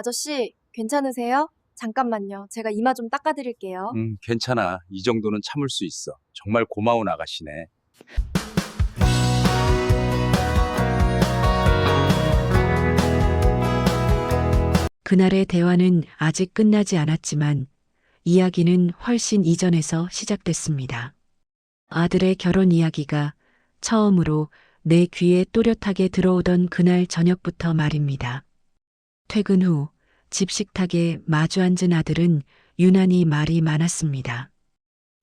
아저씨, 괜찮으세요? 잠깐만요. 제가 이마 좀 닦아드릴게요. 괜찮아. 이 정도는 참을 수 있어. 정말 고마운 아가씨네. 그날의 대화는 아직 끝나지 않았지만 이야기는 훨씬 이전에서 시작됐습니다. 아들의 결혼 이야기가 처음으로 내 귀에 또렷하게 들어오던 그날 저녁부터 말입니다. 퇴근 후 집 식탁에 마주 앉은 아들은 유난히 말이 많았습니다.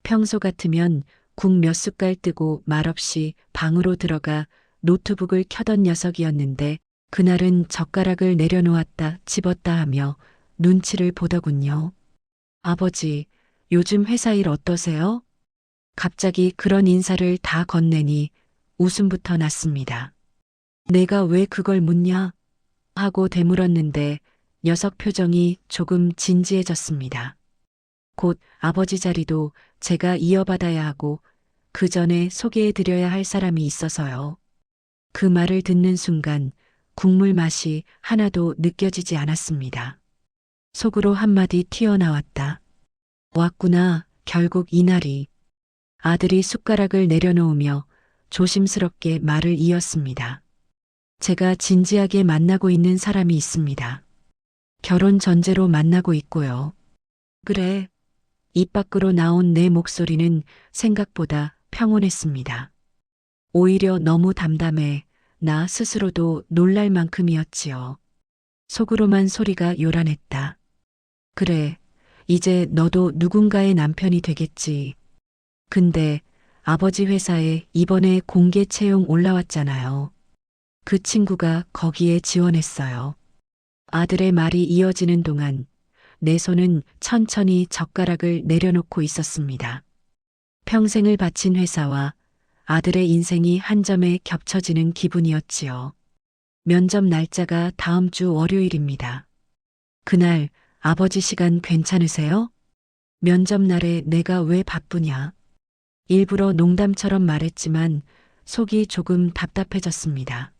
평소 같으면 국 몇 숟갈 뜨고 말없이 방으로 들어가 노트북을 켜던 녀석이었는데 그날은 젓가락을 내려놓았다 집었다 하며 눈치를 보더군요. 아버지, 요즘 회사 일 어떠세요? 갑자기 그런 인사를 다 건네니 웃음부터 났습니다. 내가 왜 그걸 묻냐? 하고 되물었는데 녀석 표정이 조금 진지해졌습니다. 곧 아버지 자리도 제가 이어받아야 하고 그 전에 소개해드려야 할 사람이 있어서요. 그 말을 듣는 순간 국물 맛이 하나도 느껴지지 않았습니다. 속으로 한마디 튀어나왔다. 왔구나, 결국 이날이. 아들이 숟가락을 내려놓으며 조심스럽게 말을 이었습니다. 제가 진지하게 만나고 있는 사람이 있습니다. 결혼 전제로 만나고 있고요. 그래. 입 밖으로 나온 내 목소리는 생각보다 평온했습니다. 오히려 너무 담담해 나 스스로도 놀랄 만큼이었지요. 속으로만 소리가 요란했다. 그래, 이제 너도 누군가의 남편이 되겠지. 근데 아버지 회사에 이번에 공개 채용 올라왔잖아요. 그 친구가 거기에 지원했어요. 아들의 말이 이어지는 동안 내 손은 천천히 젓가락을 내려놓고 있었습니다. 평생을 바친 회사와 아들의 인생이 한 점에 겹쳐지는 기분이었지요. 면접 날짜가 다음 주 월요일입니다. 그날 아버지 시간 괜찮으세요? 면접 날에 내가 왜 바쁘냐? 일부러 농담처럼 말했지만 속이 조금 답답해졌습니다.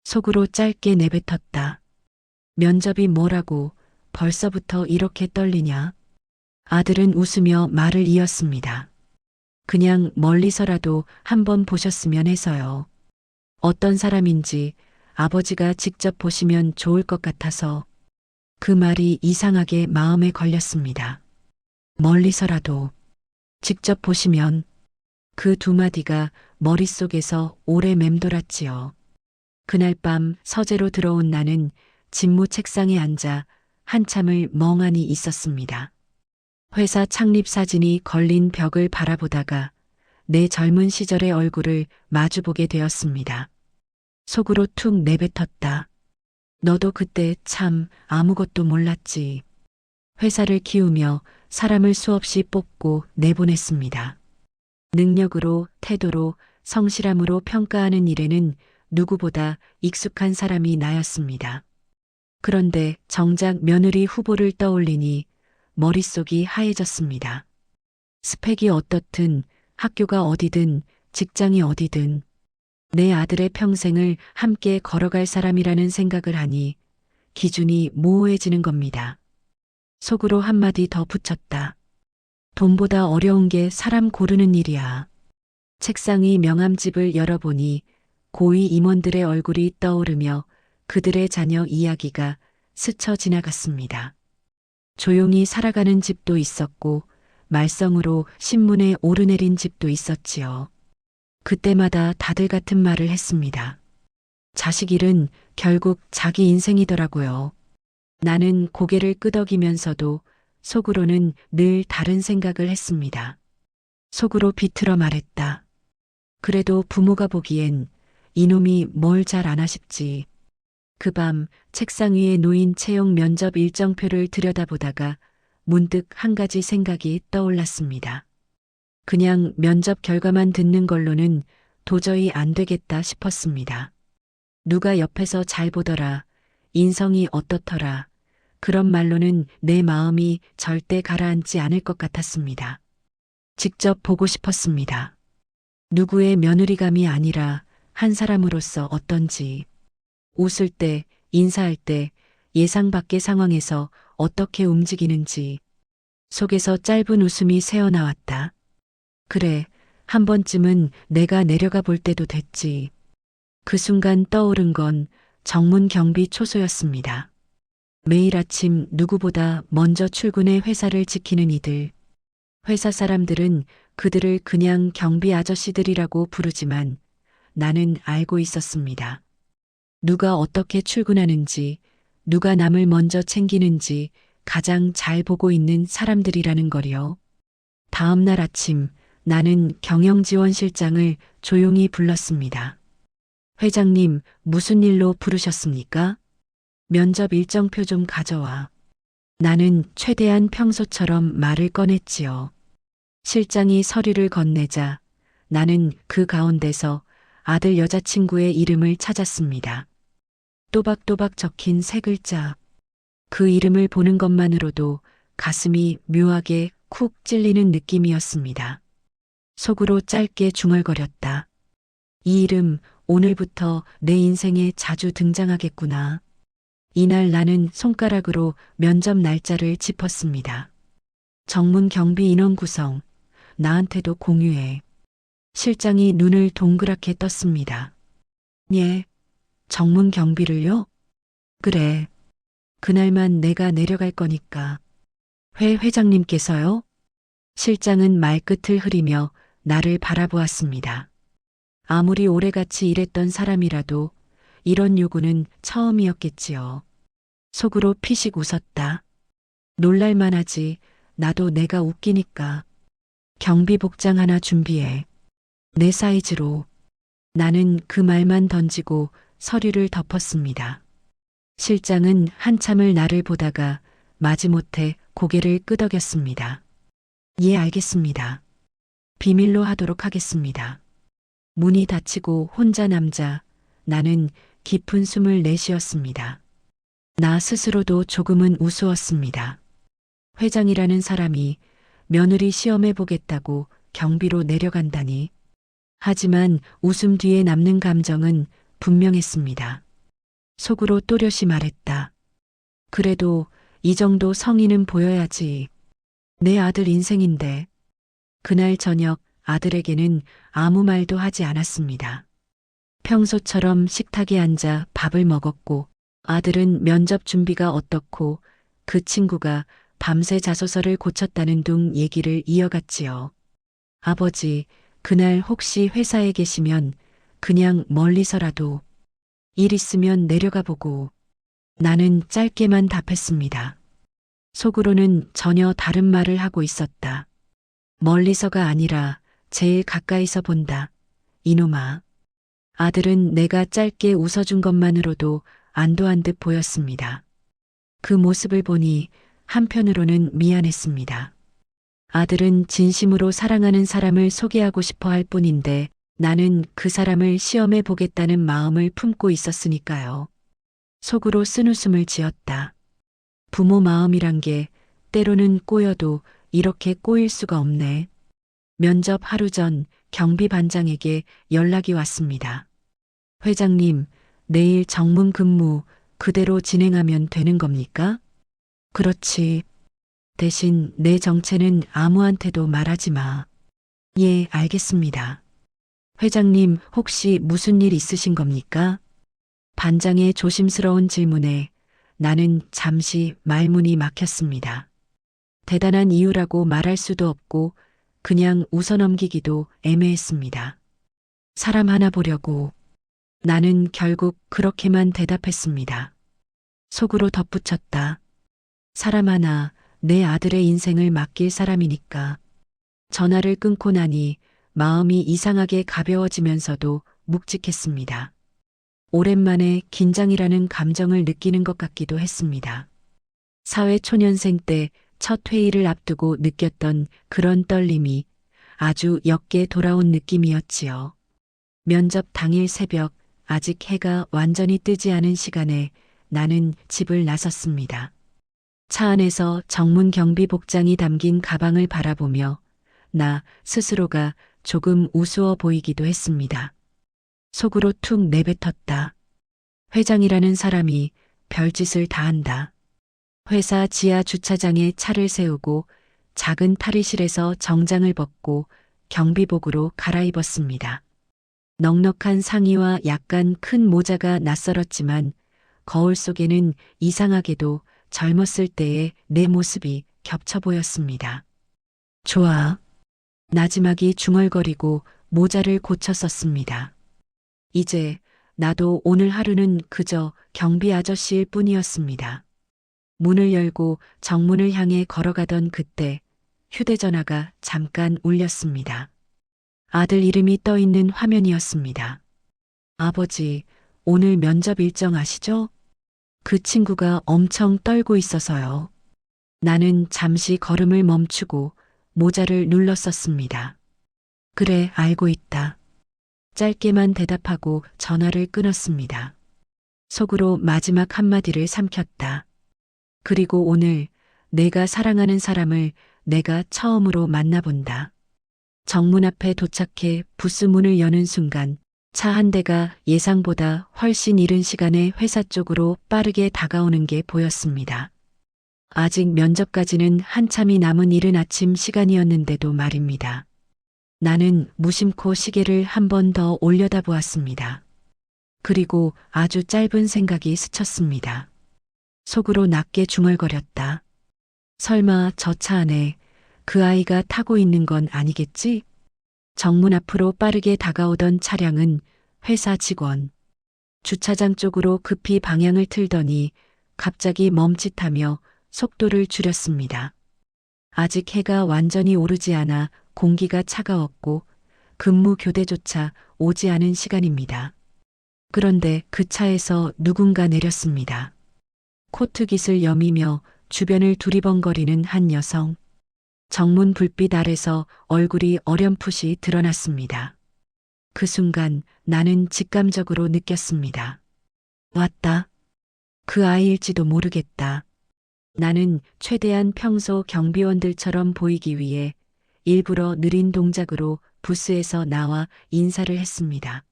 속으로 짧게 내뱉었다. 면접이 뭐라고 벌써부터 이렇게 떨리냐? 아들은 웃으며 말을 이었습니다. 그냥 멀리서라도 한번 보셨으면 해서요. 어떤 사람인지 아버지가 직접 보시면 좋을 것 같아서 그 말이 이상하게 마음에 걸렸습니다. 멀리서라도 직접 보시면 그 두 마디가 머릿속에서 오래 맴돌았지요. 그날 밤 서재로 들어온 나는 집무 책상에 앉아 한참을 멍하니 있었습니다. 회사 창립 사진이 걸린 벽을 바라보다가 내 젊은 시절의 얼굴을 마주보게 되었습니다. 속으로 툭 내뱉었다. 너도 그때 참 아무것도 몰랐지. 회사를 키우며 사람을 수없이 뽑고 내보냈습니다. 능력으로, 태도로, 성실함으로 평가하는 일에는 누구보다 익숙한 사람이 나였습니다. 그런데 정작 며느리 후보를 떠올리니 머릿속이 하얘졌습니다. 스펙이 어떻든, 학교가 어디든, 직장이 어디든 내 아들의 평생을 함께 걸어갈 사람이라는 생각을 하니 기준이 모호해지는 겁니다. 속으로 한마디 더 붙였다. 돈보다 어려운 게 사람 고르는 일이야. 책상 위 명함집을 열어보니 고위 임원들의 얼굴이 떠오르며 그들의 자녀 이야기가 스쳐 지나갔습니다. 조용히 살아가는 집도 있었고 말썽으로 신문에 오르내린 집도 있었지요. 그때마다 다들 같은 말을 했습니다. 자식 일은 결국 자기 인생이더라고요. 나는 고개를 끄덕이면서도 속으로는 늘 다른 생각을 했습니다. 속으로 비틀어 말했다. 그래도 부모가 보기엔 이놈이 뭘 잘 아나 싶지. 그 밤 책상 위에 놓인 채용 면접 일정표를 들여다보다가 문득 한 가지 생각이 떠올랐습니다. 그냥 면접 결과만 듣는 걸로는 도저히 안 되겠다 싶었습니다. 누가 옆에서 잘 보더라, 인성이 어떻더라, 그런 말로는 내 마음이 절대 가라앉지 않을 것 같았습니다. 직접 보고 싶었습니다. 누구의 며느리감이 아니라 한 사람으로서 어떤지. 웃을 때, 인사할 때, 예상 밖의 상황에서 어떻게 움직이는지 속에서 짧은 웃음이 새어나왔다. 그래, 한 번쯤은 내가 내려가 볼 때도 됐지. 그 순간 떠오른 건 정문 경비 초소였습니다. 매일 아침 누구보다 먼저 출근해 회사를 지키는 이들. 회사 사람들은 그들을 그냥 경비 아저씨들이라고 부르지만 나는 알고 있었습니다. 누가 어떻게 출근하는지, 누가 남을 먼저 챙기는지 가장 잘 보고 있는 사람들이라는 거리요. 다음 날 아침 나는 경영지원실장을 조용히 불렀습니다. 회장님, 무슨 일로 부르셨습니까? 면접 일정표 좀 가져와. 나는 최대한 평소처럼 말을 꺼냈지요. 실장이 서류를 건네자 나는 그 가운데서 아들 여자친구의 이름을 찾았습니다. 또박또박 적힌 세 글자. 그 이름을 보는 것만으로도 가슴이 묘하게 쿡 찔리는 느낌이었습니다. 속으로 짧게 중얼거렸다. 이 이름 오늘부터 내 인생에 자주 등장하겠구나. 이날 나는 손가락으로 면접 날짜를 짚었습니다. 정문 경비 인원 구성, 나한테도 공유해. 실장이 눈을 동그랗게 떴습니다. 예, 정문 경비를요? 그래. 그날만 내가 내려갈 거니까. 회장님께서요? 실장은 말끝을 흐리며 나를 바라보았습니다. 아무리 오래같이 일했던 사람이라도 이런 요구는 처음이었겠지요. 속으로 피식 웃었다. 놀랄만 하지. 나도 내가 웃기니까. 경비 복장 하나 준비해. 내 사이즈로. 나는 그 말만 던지고 서류를 덮었습니다. 실장은 한참을 나를 보다가 마지못해 고개를 끄덕였습니다. 예, 알겠습니다. 비밀로 하도록 하겠습니다. 문이 닫히고 혼자 남자, 나는 깊은 숨을 내쉬었습니다. 나 스스로도 조금은 우스웠습니다. 회장이라는 사람이 며느리 시험해 보겠다고 경비로 내려간다니. 하지만 웃음 뒤에 남는 감정은 분명했습니다. 속으로 또렷이 말했다. 그래도 이 정도 성의는 보여야지. 내 아들 인생인데. 그날 저녁 아들에게는 아무 말도 하지 않았습니다. 평소처럼 식탁에 앉아 밥을 먹었고 아들은 면접 준비가 어떻고 그 친구가 밤새 자소서를 고쳤다는 둥 얘기를 이어갔지요. 아버지, 그날 혹시 회사에 계시면 그냥 멀리서라도 일 있으면 내려가 보고. 나는 짧게만 답했습니다. 속으로는 전혀 다른 말을 하고 있었다. 멀리서가 아니라 제일 가까이서 본다. 이놈아. 아들은 내가 짧게 웃어준 것만으로도 안도한 듯 보였습니다. 그 모습을 보니 한편으로는 미안했습니다. 아들은 진심으로 사랑하는 사람을 소개하고 싶어 할 뿐인데 나는 그 사람을 시험해 보겠다는 마음을 품고 있었으니까요. 속으로 쓴웃음을 지었다. 부모 마음이란 게 때로는 꼬여도 이렇게 꼬일 수가 없네. 면접 하루 전 경비반장에게 연락이 왔습니다. 회장님, 내일 정문 근무 그대로 진행하면 되는 겁니까? 그렇지. 대신 내 정체는 아무한테도 말하지 마. 예, 알겠습니다. 회장님, 혹시 무슨 일 있으신 겁니까? 반장의 조심스러운 질문에 나는 잠시 말문이 막혔습니다. 대단한 이유라고 말할 수도 없고 그냥 웃어넘기기도 애매했습니다. 사람 하나 보려고. 나는 결국 그렇게만 대답했습니다. 속으로 덧붙였다. 사람 하나, 내 아들의 인생을 맡길 사람이니까. 전화를 끊고 나니 마음이 이상하게 가벼워지면서도 묵직했습니다. 오랜만에 긴장이라는 감정을 느끼는 것 같기도 했습니다. 사회 초년생 때 첫 회의를 앞두고 느꼈던 그런 떨림이 아주 옅게 돌아온 느낌이었지요. 면접 당일 새벽, 아직 해가 완전히 뜨지 않은 시간에 나는 집을 나섰습니다. 차 안에서 정문 경비 복장이 담긴 가방을 바라보며 나 스스로가 조금 우스워 보이기도 했습니다. 속으로 툭 내뱉었다. 회장이라는 사람이 별짓을 다 한다. 회사 지하 주차장에 차를 세우고 작은 탈의실에서 정장을 벗고 경비복으로 갈아입었습니다. 넉넉한 상의와 약간 큰 모자가 낯설었지만 거울 속에는 이상하게도 젊었을 때의 내 모습이 겹쳐 보였습니다. 좋아. 나지막이 중얼거리고 모자를 고쳐 썼습니다. 이제 나도 오늘 하루는 그저 경비 아저씨일 뿐이었습니다. 문을 열고 정문을 향해 걸어가던 그때 휴대전화가 잠깐 울렸습니다. 아들 이름이 떠 있는 화면이었습니다. 아버지, 오늘 면접 일정 아시죠? 그 친구가 엄청 떨고 있어서요. 나는 잠시 걸음을 멈추고 모자를 눌렀었습니다. 그래, 알고 있다. 짧게만 대답하고 전화를 끊었습니다. 속으로 마지막 한마디를 삼켰다. 그리고 오늘 내가 사랑하는 사람을 내가 처음으로 만나본다. 정문 앞에 도착해 부스 문을 여는 순간 차 한 대가 예상보다 훨씬 이른 시간에 회사 쪽으로 빠르게 다가오는 게 보였습니다. 아직 면접까지는 한참이 남은 이른 아침 시간이었는데도 말입니다. 나는 무심코 시계를 한 번 더 올려다보았습니다. 그리고 아주 짧은 생각이 스쳤습니다. 속으로 낮게 중얼거렸다. 설마 저 차 안에 그 아이가 타고 있는 건 아니겠지? 정문 앞으로 빠르게 다가오던 차량은 회사 직원. 주차장 쪽으로 급히 방향을 틀더니 갑자기 멈칫하며 속도를 줄였습니다. 아직 해가 완전히 오르지 않아 공기가 차가웠고 근무 교대조차 오지 않은 시간입니다. 그런데 그 차에서 누군가 내렸습니다. 코트깃을 여미며 주변을 두리번거리는 한 여성. 정문 불빛 아래서 얼굴이 어렴풋이 드러났습니다. 그 순간 나는 직감적으로 느꼈습니다. 왔다. 그 아이일지도 모르겠다. 나는 최대한 평소 경비원들처럼 보이기 위해 일부러 느린 동작으로 부스에서 나와 인사를 했습니다.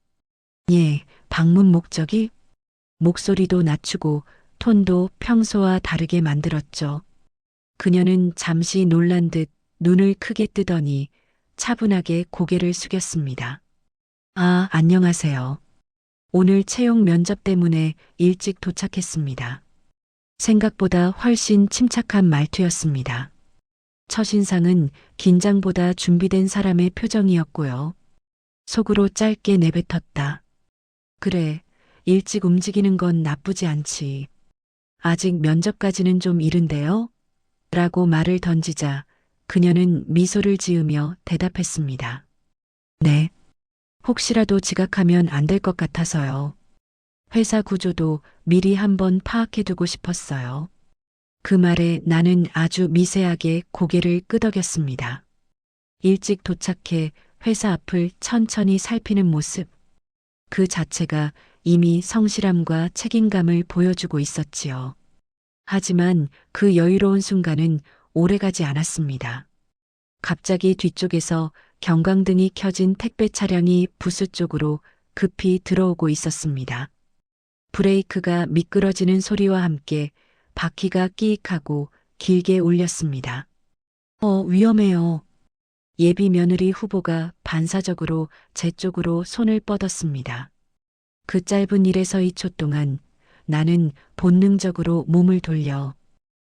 예, 방문 목적이? 목소리도 낮추고 톤도 평소와 다르게 만들었죠. 그녀는 잠시 놀란 듯 눈을 크게 뜨더니 차분하게 고개를 숙였습니다. 아, 안녕하세요. 오늘 채용 면접 때문에 일찍 도착했습니다. 생각보다 훨씬 침착한 말투였습니다. 첫인상은 긴장보다 준비된 사람의 표정이었고요. 속으로 짧게 내뱉었다. 그래, 일찍 움직이는 건 나쁘지 않지. 아직 면접까지는 좀 이른데요? 라고 말을 던지자 그녀는 미소를 지으며 대답했습니다. 네. 혹시라도 지각하면 안 될 것 같아서요. 회사 구조도 미리 한번 파악해두고 싶었어요. 그 말에 나는 아주 미세하게 고개를 끄덕였습니다. 일찍 도착해 회사 앞을 천천히 살피는 모습. 그 자체가 이미 성실함과 책임감을 보여주고 있었지요. 하지만 그 여유로운 순간은 오래가지 않았습니다. 갑자기 뒤쪽에서 경광등이 켜진 택배 차량이 부스 쪽으로 급히 들어오고 있었습니다. 브레이크가 미끄러지는 소리와 함께 바퀴가 끼익하고 길게 울렸습니다. 위험해요. 예비 며느리 후보가 반사적으로 제 쪽으로 손을 뻗었습니다. 그 짧은 1에서 2초 동안 나는 본능적으로 몸을 돌려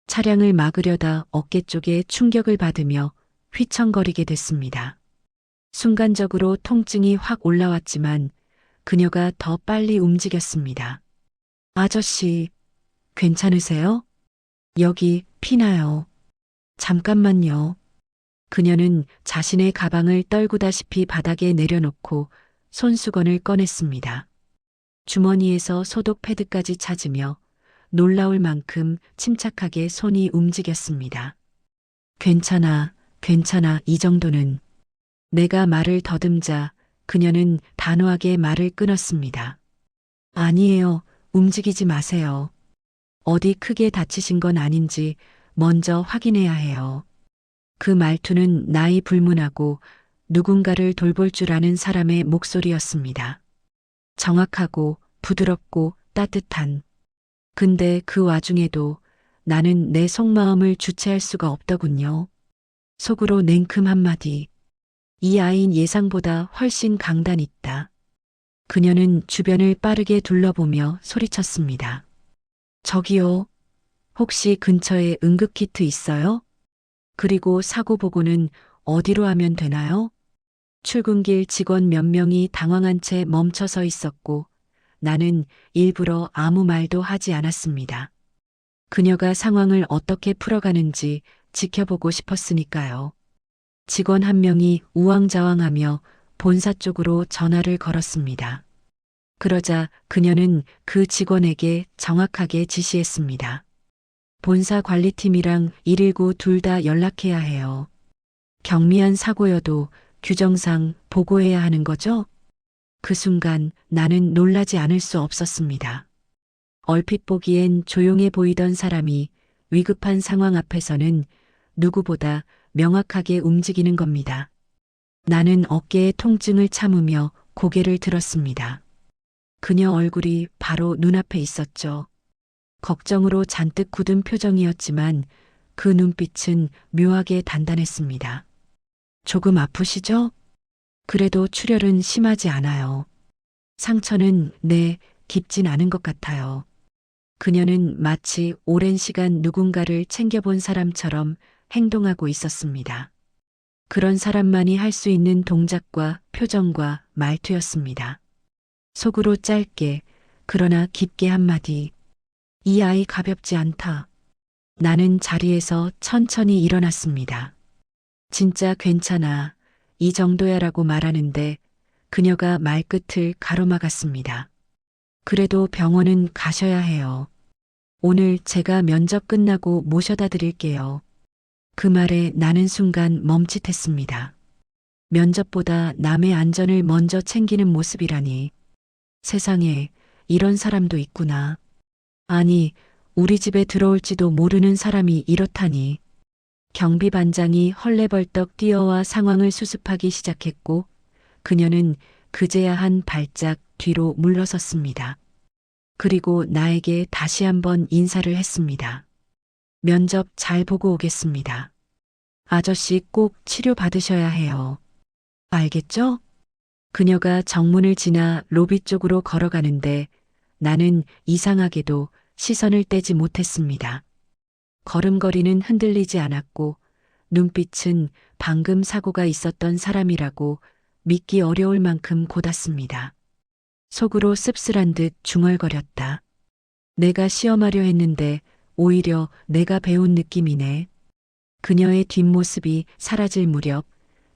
차량을 막으려다 어깨 쪽에 충격을 받으며 휘청거리게 됐습니다. 순간적으로 통증이 확 올라왔지만 그녀가 더 빨리 움직였습니다. 아저씨, 괜찮으세요? 여기 피나요. 잠깐만요. 그녀는 자신의 가방을 떨구다시피 바닥에 내려놓고 손수건을 꺼냈습니다. 주머니에서 소독 패드까지 찾으며 놀라울 만큼 침착하게 손이 움직였습니다. 괜찮아, 괜찮아, 이 정도는. 내가 말을 더듬자 그녀는 단호하게 말을 끊었습니다. 아니에요, 움직이지 마세요. 어디 크게 다치신 건 아닌지 먼저 확인해야 해요. 그 말투는 나이 불문하고 누군가를 돌볼 줄 아는 사람의 목소리였습니다. 정확하고 부드럽고 따뜻한. 근데 그 와중에도 나는 내 속마음을 주체할 수가 없더군요. 속으로 냉큼 한마디. 이 아이는 예상보다 훨씬 강단 있다. 그녀는 주변을 빠르게 둘러보며 소리쳤습니다. 저기요. 혹시 근처에 응급키트 있어요? 그리고 사고 보고는 어디로 하면 되나요? 출근길 직원 몇 명이 당황한 채 멈춰 서 있었고 나는 일부러 아무 말도 하지 않았습니다. 그녀가 상황을 어떻게 풀어가는지 지켜보고 싶었으니까요. 직원 한 명이 우왕좌왕하며 본사 쪽으로 전화를 걸었습니다. 그러자 그녀는 그 직원에게 정확하게 지시했습니다. 본사 관리팀이랑 119 둘 다 연락해야 해요. 경미한 사고여도 규정상 보고해야 하는 거죠? 그 순간 나는 놀라지 않을 수 없었습니다. 얼핏 보기엔 조용해 보이던 사람이 위급한 상황 앞에서는 누구보다 명확하게 움직이는 겁니다. 나는 어깨의 통증을 참으며 고개를 들었습니다. 그녀 얼굴이 바로 눈앞에 있었죠. 걱정으로 잔뜩 굳은 표정이었지만 그 눈빛은 묘하게 단단했습니다. 조금 아프시죠? 그래도 출혈은 심하지 않아요. 상처는 깊진 않은 것 같아요. 그녀는 마치 오랜 시간 누군가를 챙겨본 사람처럼 행동하고 있었습니다. 그런 사람만이 할 수 있는 동작과 표정과 말투였습니다. 속으로 짧게 그러나 깊게 한마디. 이 아이 가볍지 않다. 나는 자리에서 천천히 일어났습니다. 진짜 괜찮아. 이 정도야라고 말하는데 그녀가 말끝을 가로막았습니다. 그래도 병원은 가셔야 해요. 오늘 제가 면접 끝나고 모셔다 드릴게요. 그 말에 나는 순간 멈칫했습니다. 면접보다 남의 안전을 먼저 챙기는 모습이라니. 세상에 이런 사람도 있구나. 아니, 우리 집에 들어올지도 모르는 사람이 이렇다니. 경비반장이 헐레벌떡 뛰어와 상황을 수습하기 시작했고 그녀는 그제야 한 발짝 뒤로 물러섰습니다. 그리고 나에게 다시 한번 인사를 했습니다. 면접 잘 보고 오겠습니다. 아저씨 꼭 치료받으셔야 해요. 알겠죠? 그녀가 정문을 지나 로비 쪽으로 걸어가는데 나는 이상하게도 시선을 떼지 못했습니다. 걸음걸이는 흔들리지 않았고 눈빛은 방금 사고가 있었던 사람이라고 믿기 어려울 만큼 곧았습니다. 속으로 씁쓸한 듯 중얼거렸다. 내가 시험하려 했는데 오히려 내가 배운 느낌이네. 그녀의 뒷모습이 사라질 무렵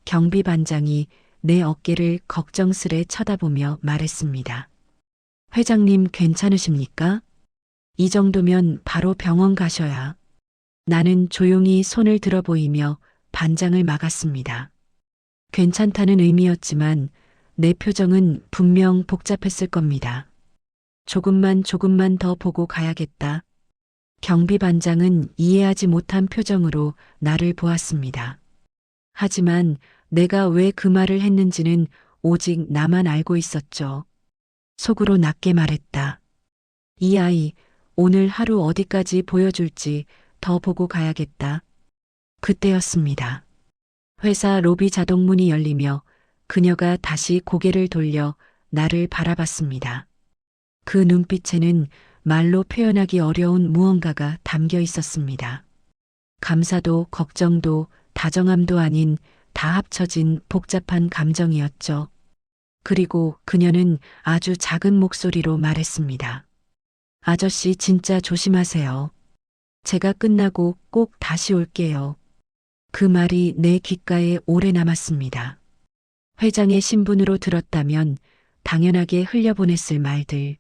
경비반장이 내 어깨를 걱정스레 쳐다보며 말했습니다. 회장님 괜찮으십니까? 이 정도면 바로 병원 가셔야. 나는 조용히 손을 들어 보이며 반장을 막았습니다. 괜찮다는 의미였지만 내 표정은 분명 복잡했을 겁니다. 조금만 더 보고 가야겠다. 경비반장은 이해하지 못한 표정으로 나를 보았습니다. 하지만 내가 왜 그 말을 했는지는 오직 나만 알고 있었죠. 속으로 낮게 말했다. 이 아이 오늘 하루 어디까지 보여줄지 더 보고 가야겠다. 그때였습니다. 회사 로비 자동문이 열리며 그녀가 다시 고개를 돌려 나를 바라봤습니다. 그 눈빛에는 말로 표현하기 어려운 무언가가 담겨 있었습니다. 감사도 걱정도 다정함도 아닌 다 합쳐진 복잡한 감정이었죠. 그리고 그녀는 아주 작은 목소리로 말했습니다. 아저씨 진짜 조심하세요. 제가 끝나고 꼭 다시 올게요. 그 말이 내 귓가에 오래 남았습니다. 회장의 신분으로 들었다면 당연하게 흘려보냈을 말들.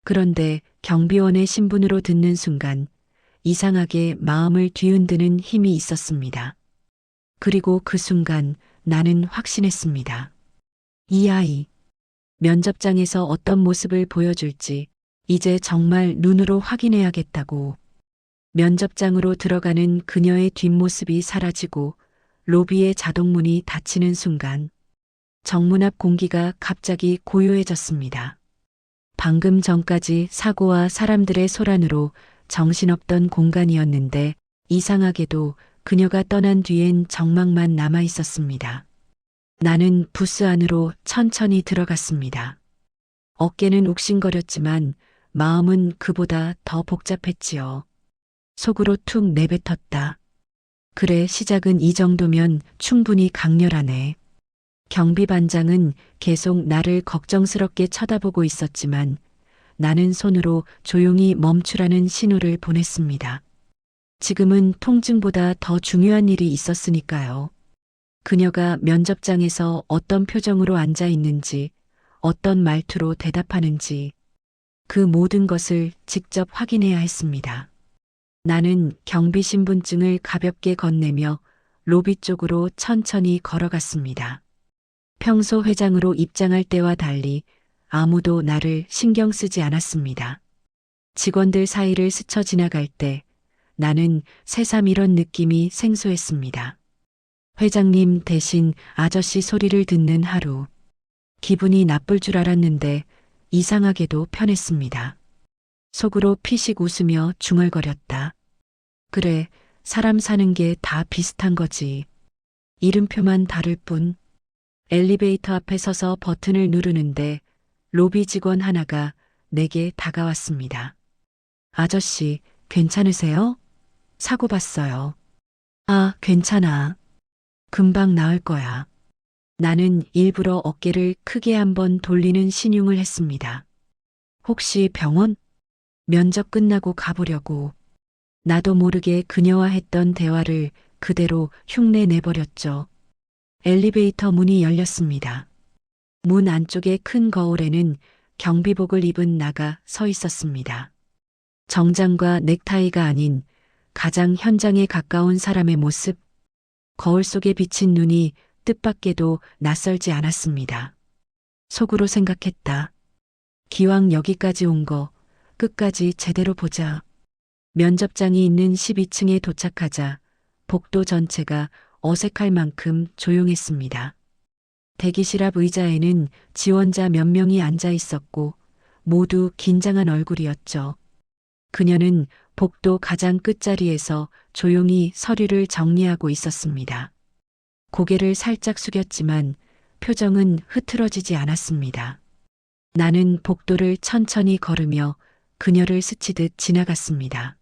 그런데 경비원의 신분으로 듣는 순간 이상하게 마음을 뒤흔드는 힘이 있었습니다. 그리고 그 순간 나는 확신했습니다. 이 아이, 면접장에서 어떤 모습을 보여줄지 이제 정말 눈으로 확인해야겠다고. 면접장으로 들어가는 그녀의 뒷모습이 사라지고 로비의 자동문이 닫히는 순간 정문 앞 공기가 갑자기 고요해졌습니다. 방금 전까지 사고와 사람들의 소란으로 정신없던 공간이었는데 이상하게도 그녀가 떠난 뒤엔 정막만 남아 있었습니다. 나는 부스 안으로 천천히 들어갔습니다. 어깨는 욱신거렸지만 마음은 그보다 더 복잡했지요. 속으로 툭 내뱉었다. 그래, 시작은 이 정도면 충분히 강렬하네. 경비반장은 계속 나를 걱정스럽게 쳐다보고 있었지만 나는 손으로 조용히 멈추라는 신호를 보냈습니다. 지금은 통증보다 더 중요한 일이 있었으니까요. 그녀가 면접장에서 어떤 표정으로 앉아 있는지, 어떤 말투로 대답하는지, 그 모든 것을 직접 확인해야 했습니다. 나는 경비 신분증을 가볍게 건네며 로비 쪽으로 천천히 걸어갔습니다. 평소 회장으로 입장할 때와 달리 아무도 나를 신경 쓰지 않았습니다. 직원들 사이를 스쳐 지나갈 때 나는 새삼 이런 느낌이 생소했습니다. 회장님 대신 아저씨 소리를 듣는 하루. 기분이 나쁠 줄 알았는데 이상하게도 편했습니다. 속으로 피식 웃으며 중얼거렸다. 그래, 사람 사는 게 다 비슷한 거지. 이름표만 다를 뿐. 엘리베이터 앞에 서서 버튼을 누르는데 로비 직원 하나가 내게 다가왔습니다. 아저씨, 괜찮으세요? 사고 봤어요. 아, 괜찮아. 금방 나을 거야. 나는 일부러 어깨를 크게 한번 돌리는 신용을 했습니다. 혹시 병원? 면접 끝나고 가보려고. 나도 모르게 그녀와 했던 대화를 그대로 흉내 내버렸죠. 엘리베이터 문이 열렸습니다. 문 안쪽의 큰 거울에는 경비복을 입은 나가 서 있었습니다. 정장과 넥타이가 아닌 가장 현장에 가까운 사람의 모습. 거울 속에 비친 눈이 뜻밖에도 낯설지 않았습니다. 속으로 생각했다. 기왕 여기까지 온 거 끝까지 제대로 보자. 면접장이 있는 12층에 도착하자 복도 전체가 어색할 만큼 조용했습니다. 대기실 앞 의자에는 지원자 몇 명이 앉아 있었고 모두 긴장한 얼굴이었죠. 그녀는 복도 가장 끝자리에서 조용히 서류를 정리하고 있었습니다. 고개를 살짝 숙였지만 표정은 흐트러지지 않았습니다. 나는 복도를 천천히 걸으며 그녀를 스치듯 지나갔습니다.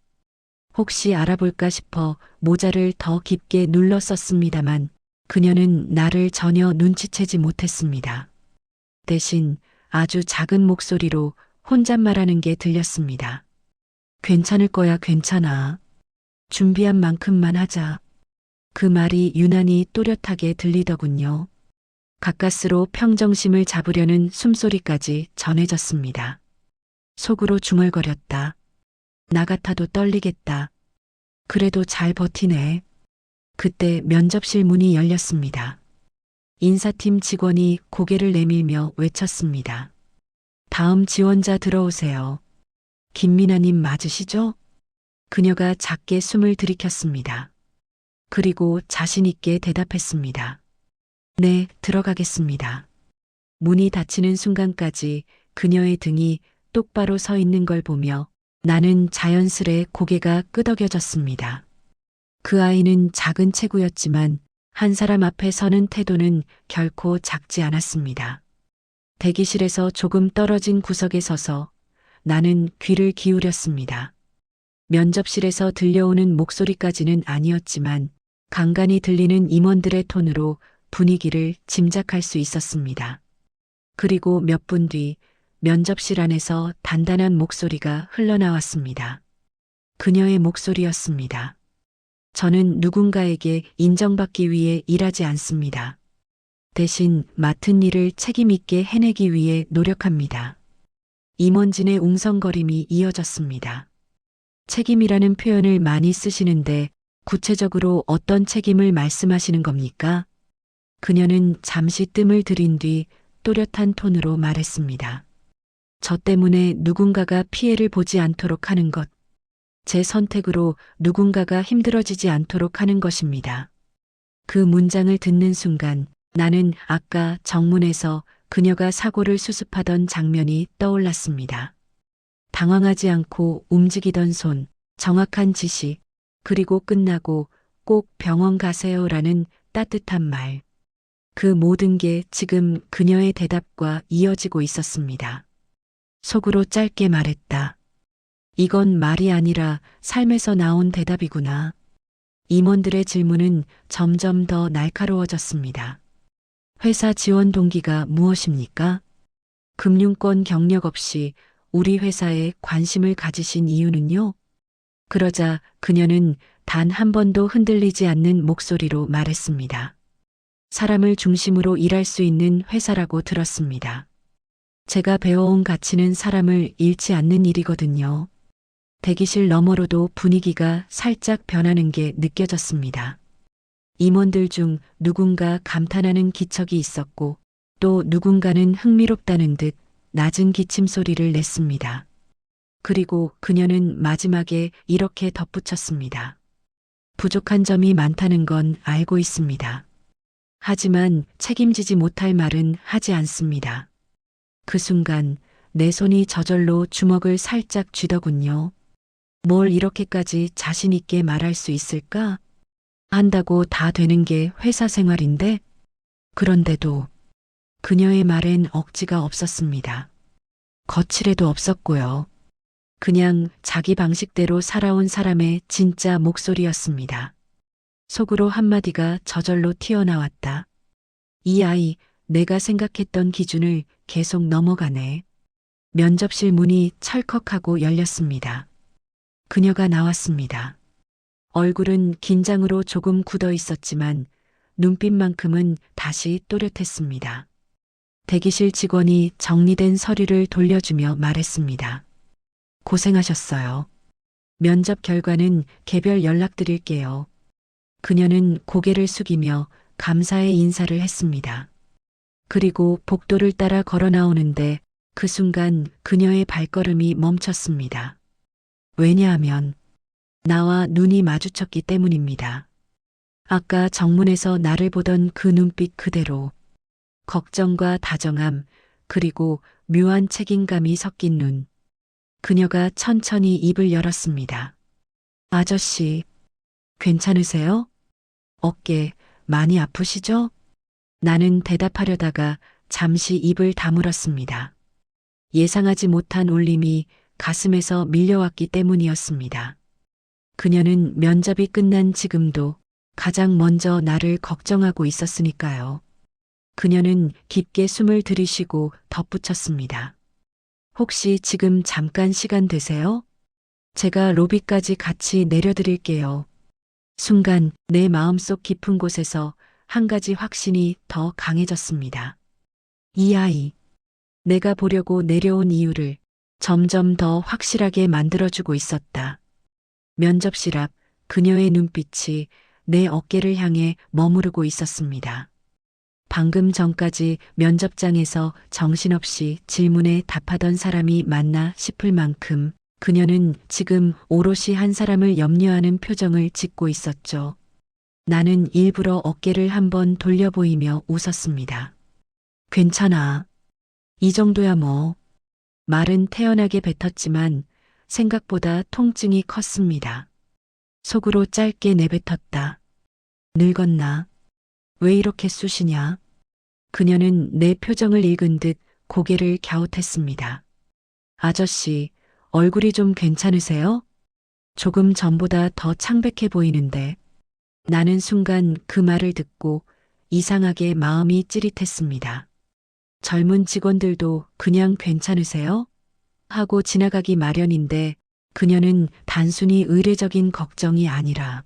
혹시 알아볼까 싶어 모자를 더 깊게 눌렀었습니다만 그녀는 나를 전혀 눈치채지 못했습니다. 대신 아주 작은 목소리로 혼잣말하는 게 들렸습니다. 괜찮을 거야, 괜찮아. 준비한 만큼만 하자. 그 말이 유난히 또렷하게 들리더군요. 가까스로 평정심을 잡으려는 숨소리까지 전해졌습니다. 속으로 중얼거렸다. 나 같아도 떨리겠다. 그래도 잘 버티네. 그때 면접실 문이 열렸습니다. 인사팀 직원이 고개를 내밀며 외쳤습니다. 다음 지원자 들어오세요. 김미나님 맞으시죠? 그녀가 작게 숨을 들이켰습니다. 그리고 자신 있게 대답했습니다. 네, 들어가겠습니다. 문이 닫히는 순간까지 그녀의 등이 똑바로 서 있는 걸 보며 나는 자연스레 고개가 끄덕여졌습니다. 그 아이는 작은 체구였지만 한 사람 앞에 서는 태도는 결코 작지 않았습니다. 대기실에서 조금 떨어진 구석에 서서 나는 귀를 기울였습니다. 면접실에서 들려오는 목소리까지는 아니었지만 간간히 들리는 임원들의 톤으로 분위기를 짐작할 수 있었습니다. 그리고 몇 분 뒤 면접실 안에서 단단한 목소리가 흘러나왔습니다. 그녀의 목소리였습니다. 저는 누군가에게 인정받기 위해 일하지 않습니다. 대신 맡은 일을 책임 있게 해내기 위해 노력합니다. 임원진의 웅성거림이 이어졌습니다. 책임이라는 표현을 많이 쓰시는데 구체적으로 어떤 책임을 말씀하시는 겁니까? 그녀는 잠시 뜸을 들인 뒤 또렷한 톤으로 말했습니다. 저 때문에 누군가가 피해를 보지 않도록 하는 것. 제 선택으로 누군가가 힘들어지지 않도록 하는 것입니다. 그 문장을 듣는 순간 나는 아까 정문에서 그녀가 사고를 수습하던 장면이 떠올랐습니다. 당황하지 않고 움직이던 손, 정확한 지시, 그리고 끝나고 꼭 병원 가세요라는 따뜻한 말. 그 모든 게 지금 그녀의 대답과 이어지고 있었습니다. 속으로 짧게 말했다. 이건 말이 아니라 삶에서 나온 대답이구나. 임원들의 질문은 점점 더 날카로워졌습니다. 회사 지원 동기가 무엇입니까? 금융권 경력 없이 우리 회사에 관심을 가지신 이유는요? 그러자 그녀는 단 한 번도 흔들리지 않는 목소리로 말했습니다. 사람을 중심으로 일할 수 있는 회사라고 들었습니다. 제가 배워온 가치는 사람을 잃지 않는 일이거든요. 대기실 너머로도 분위기가 살짝 변하는 게 느껴졌습니다. 임원들 중 누군가 감탄하는 기척이 있었고 또 누군가는 흥미롭다는 듯 낮은 기침 소리를 냈습니다. 그리고 그녀는 마지막에 이렇게 덧붙였습니다. 부족한 점이 많다는 건 알고 있습니다. 하지만 책임지지 못할 말은 하지 않습니다. 그 순간 내 손이 저절로 주먹을 살짝 쥐더군요. 뭘 이렇게까지 자신 있게 말할 수 있을까? 한다고 다 되는 게 회사 생활인데? 그런데도 그녀의 말엔 억지가 없었습니다. 거칠애도 없었고요. 그냥 자기 방식대로 살아온 사람의 진짜 목소리였습니다. 속으로 한마디가 저절로 튀어나왔다. 이 아이, 내가 생각했던 기준을 계속 넘어가네. 면접실 문이 철컥하고 열렸습니다. 그녀가 나왔습니다. 얼굴은 긴장으로 조금 굳어 있었지만 눈빛만큼은 다시 또렷했습니다. 대기실 직원이 정리된 서류를 돌려주며 말했습니다. 고생하셨어요. 면접 결과는 개별 연락드릴게요. 그녀는 고개를 숙이며 감사의 인사를 했습니다. 그리고 복도를 따라 걸어 나오는데 그 순간 그녀의 발걸음이 멈췄습니다. 왜냐하면 나와 눈이 마주쳤기 때문입니다. 아까 정문에서 나를 보던 그 눈빛 그대로 걱정과 다정함 그리고 묘한 책임감이 섞인 눈. 그녀가 천천히 입을 열었습니다. 아저씨, 괜찮으세요? 어깨 많이 아프시죠? 나는 대답하려다가 잠시 입을 다물었습니다. 예상하지 못한 울림이 가슴에서 밀려왔기 때문이었습니다. 그녀는 면접이 끝난 지금도 가장 먼저 나를 걱정하고 있었으니까요. 그녀는 깊게 숨을 들이쉬고 덧붙였습니다. 혹시 지금 잠깐 시간 되세요? 제가 로비까지 같이 내려드릴게요. 순간 내 마음속 깊은 곳에서 한 가지 확신이 더 강해졌습니다. 이 아이, 내가 보려고 내려온 이유를 점점 더 확실하게 만들어주고 있었다. 면접실 앞 그녀의 눈빛이 내 어깨를 향해 머무르고 있었습니다. 방금 전까지 면접장에서 정신없이 질문에 답하던 사람이 맞나 싶을 만큼 그녀는 지금 오롯이 한 사람을 염려하는 표정을 짓고 있었죠. 나는 일부러 어깨를 한번 돌려 보이며 웃었습니다. 괜찮아. 이 정도야 뭐. 말은 태연하게 뱉었지만 생각보다 통증이 컸습니다. 속으로 짧게 내뱉었다. 늙었나? 왜 이렇게 쑤시냐? 그녀는 내 표정을 읽은 듯 고개를 갸웃했습니다. 아저씨, 얼굴이 좀 괜찮으세요? 조금 전보다 더 창백해 보이는데. 나는 순간 그 말을 듣고 이상하게 마음이 찌릿했습니다. 젊은 직원들도 그냥 괜찮으세요? 하고 지나가기 마련인데 그녀는 단순히 의례적인 걱정이 아니라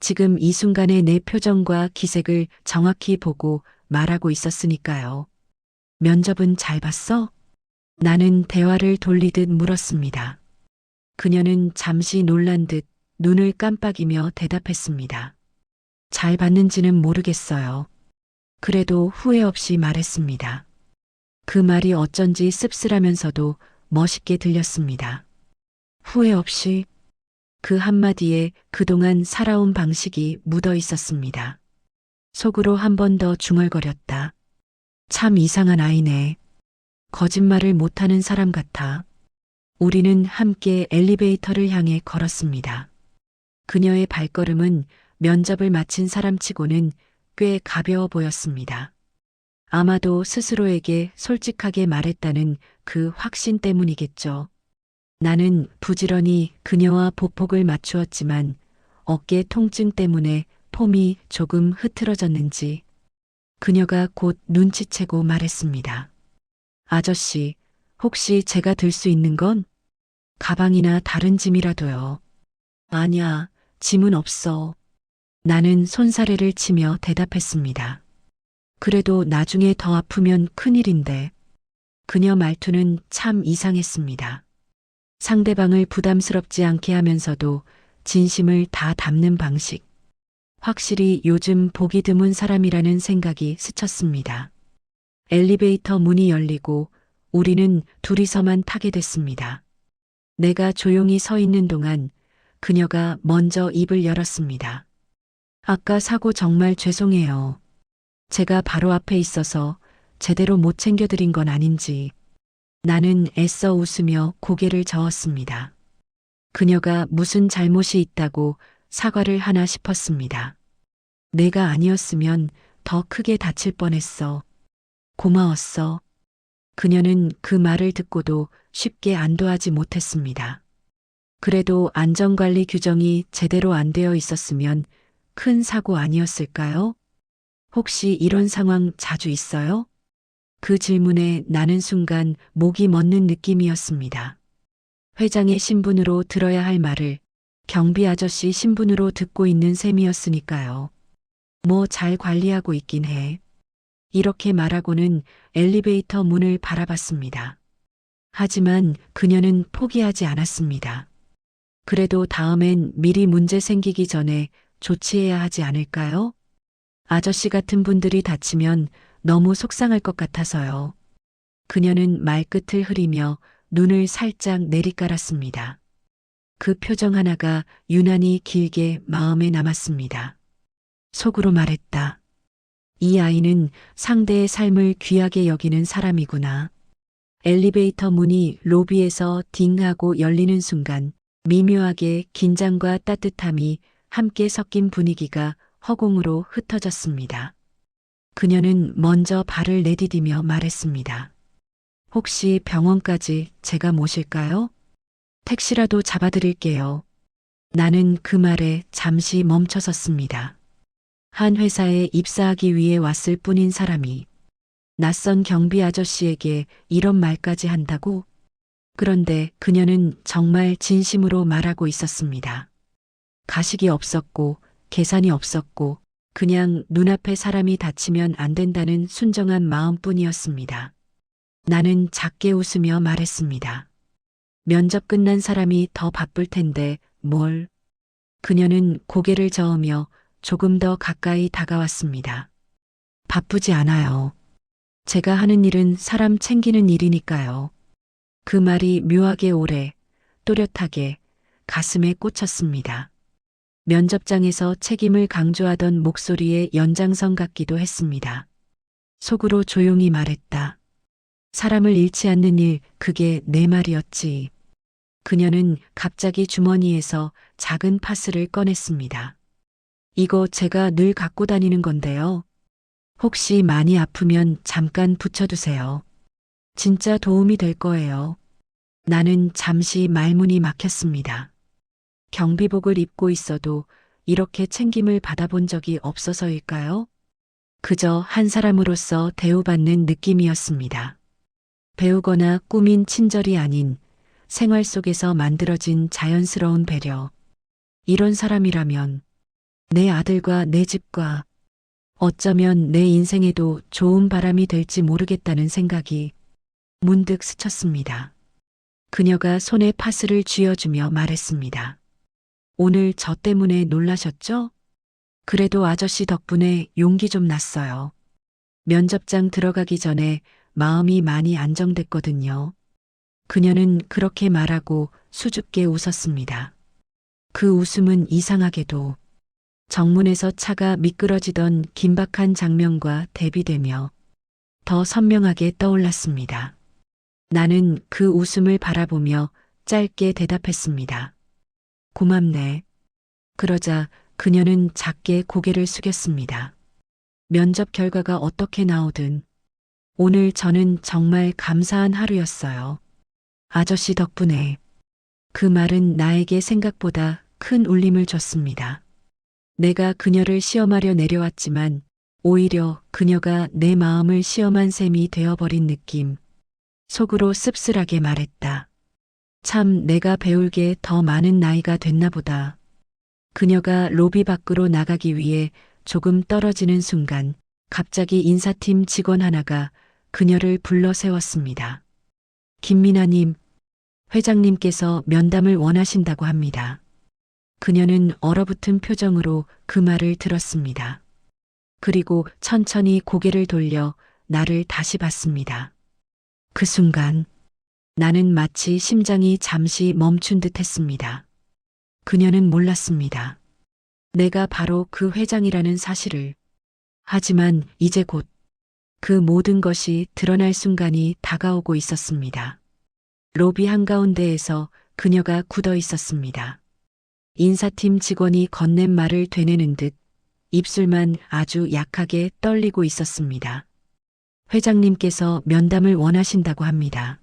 지금 이 순간의 내 표정과 기색을 정확히 보고 말하고 있었으니까요. 면접은 잘 봤어? 나는 대화를 돌리듯 물었습니다. 그녀는 잠시 놀란 듯 눈을 깜빡이며 대답했습니다. 잘 봤는지는 모르겠어요. 그래도 후회 없이 말했습니다. 그 말이 어쩐지 씁쓸하면서도 멋있게 들렸습니다. 후회 없이 그 한마디에 그동안 살아온 방식이 묻어 있었습니다. 속으로 한 번 더 중얼거렸다. 참 이상한 아이네. 거짓말을 못하는 사람 같아. 우리는 함께 엘리베이터를 향해 걸었습니다. 그녀의 발걸음은 면접을 마친 사람치고는 꽤 가벼워 보였습니다. 아마도 스스로에게 솔직하게 말했다는 그 확신 때문이겠죠. 나는 부지런히 그녀와 보폭을 맞추었지만 어깨 통증 때문에 폼이 조금 흐트러졌는지 그녀가 곧 눈치채고 말했습니다. 아저씨, 혹시 제가 들 수 있는 건? 가방이나 다른 짐이라도요. 아니야, 짐은 없어. 나는 손사래를 치며 대답했습니다. 그래도 나중에 더 아프면 큰일인데. 그녀 말투는 참 이상했습니다. 상대방을 부담스럽지 않게 하면서도 진심을 다 담는 방식. 확실히 요즘 보기 드문 사람이라는 생각이 스쳤습니다. 엘리베이터 문이 열리고 우리는 둘이서만 타게 됐습니다. 내가 조용히 서 있는 동안 그녀가 먼저 입을 열었습니다. 아까 사고 정말 죄송해요. 제가 바로 앞에 있어서 제대로 못 챙겨드린 건 아닌지. 나는 애써 웃으며 고개를 저었습니다. 그녀가 무슨 잘못이 있다고 사과를 하나 싶었습니다. 내가 아니었으면 더 크게 다칠 뻔했어. 고마웠어. 그녀는 그 말을 듣고도 쉽게 안도하지 못했습니다. 그래도 안전관리 규정이 제대로 안 되어 있었으면 큰 사고 아니었을까요? 혹시 이런 상황 자주 있어요? 그 질문에 나는 순간 목이 멎는 느낌이었습니다. 회장의 신분으로 들어야 할 말을 경비 아저씨 신분으로 듣고 있는 셈이었으니까요. 뭐 잘 관리하고 있긴 해. 이렇게 말하고는 엘리베이터 문을 바라봤습니다. 하지만 그녀는 포기하지 않았습니다. 그래도 다음엔 미리 문제 생기기 전에 조치해야 하지 않을까요? 아저씨 같은 분들이 다치면 너무 속상할 것 같아서요. 그녀는 말끝을 흐리며 눈을 살짝 내리깔았습니다. 그 표정 하나가 유난히 길게 마음에 남았습니다. 속으로 말했다. 이 아이는 상대의 삶을 귀하게 여기는 사람이구나. 엘리베이터 문이 로비에서 딩 하고 열리는 순간 미묘하게 긴장과 따뜻함이 함께 섞인 분위기가 허공으로 흩어졌습니다. 그녀는 먼저 발을 내디디며 말했습니다. 혹시 병원까지 제가 모실까요? 택시라도 잡아드릴게요. 나는 그 말에 잠시 멈춰섰습니다. 한 회사에 입사하기 위해 왔을 뿐인 사람이 낯선 경비 아저씨에게 이런 말까지 한다고? 그런데 그녀는 정말 진심으로 말하고 있었습니다. 가식이 없었고 계산이 없었고 그냥 눈앞에 사람이 다치면 안 된다는 순정한 마음뿐이었습니다. 나는 작게 웃으며 말했습니다. 면접 끝난 사람이 더 바쁠 텐데 뭘? 그녀는 고개를 저으며 조금 더 가까이 다가왔습니다. 바쁘지 않아요. 제가 하는 일은 사람 챙기는 일이니까요. 그 말이 묘하게 오래, 또렷하게 가슴에 꽂혔습니다. 면접장에서 책임을 강조하던 목소리의 연장선 같기도 했습니다. 속으로 조용히 말했다. 사람을 잃지 않는 일, 그게 내 말이었지. 그녀는 갑자기 주머니에서 작은 파스를 꺼냈습니다. 이거 제가 늘 갖고 다니는 건데요. 혹시 많이 아프면 잠깐 붙여두세요. 진짜 도움이 될 거예요. 나는 잠시 말문이 막혔습니다. 경비복을 입고 있어도 이렇게 챙김을 받아본 적이 없어서일까요? 그저 한 사람으로서 대우받는 느낌이었습니다. 배우거나 꾸민 친절이 아닌 생활 속에서 만들어진 자연스러운 배려. 이런 사람이라면 내 아들과 내 집과 어쩌면 내 인생에도 좋은 바람이 될지 모르겠다는 생각이 문득 스쳤습니다. 그녀가 손에 파스를 쥐어주며 말했습니다. 오늘 저 때문에 놀라셨죠? 그래도 아저씨 덕분에 용기 좀 났어요. 면접장 들어가기 전에 마음이 많이 안정됐거든요. 그녀는 그렇게 말하고 수줍게 웃었습니다. 그 웃음은 이상하게도 정문에서 차가 미끄러지던 긴박한 장면과 대비되며 더 선명하게 떠올랐습니다. 나는 그 웃음을 바라보며 짧게 대답했습니다. 고맙네. 그러자 그녀는 작게 고개를 숙였습니다. 면접 결과가 어떻게 나오든 오늘 저는 정말 감사한 하루였어요. 아저씨 덕분에. 그 말은 나에게 생각보다 큰 울림을 줬습니다. 내가 그녀를 시험하려 내려왔지만 오히려 그녀가 내 마음을 시험한 셈이 되어버린 느낌. 속으로 씁쓸하게 말했다. 참 내가 배울 게 더 많은 나이가 됐나 보다. 그녀가 로비 밖으로 나가기 위해 조금 떨어지는 순간 갑자기 인사팀 직원 하나가 그녀를 불러 세웠습니다. 김미나님, 회장님께서 면담을 원하신다고 합니다. 그녀는 얼어붙은 표정으로 그 말을 들었습니다. 그리고 천천히 고개를 돌려 나를 다시 봤습니다. 그 순간 나는 마치 심장이 잠시 멈춘 듯 했습니다. 그녀는 몰랐습니다. 내가 바로 그 회장이라는 사실을. 하지만 이제 곧 그 모든 것이 드러날 순간이 다가오고 있었습니다. 로비 한가운데에서 그녀가 굳어 있었습니다. 인사팀 직원이 건넨 말을 되뇌는 듯 입술만 아주 약하게 떨리고 있었습니다. 회장님께서 면담을 원하신다고 합니다.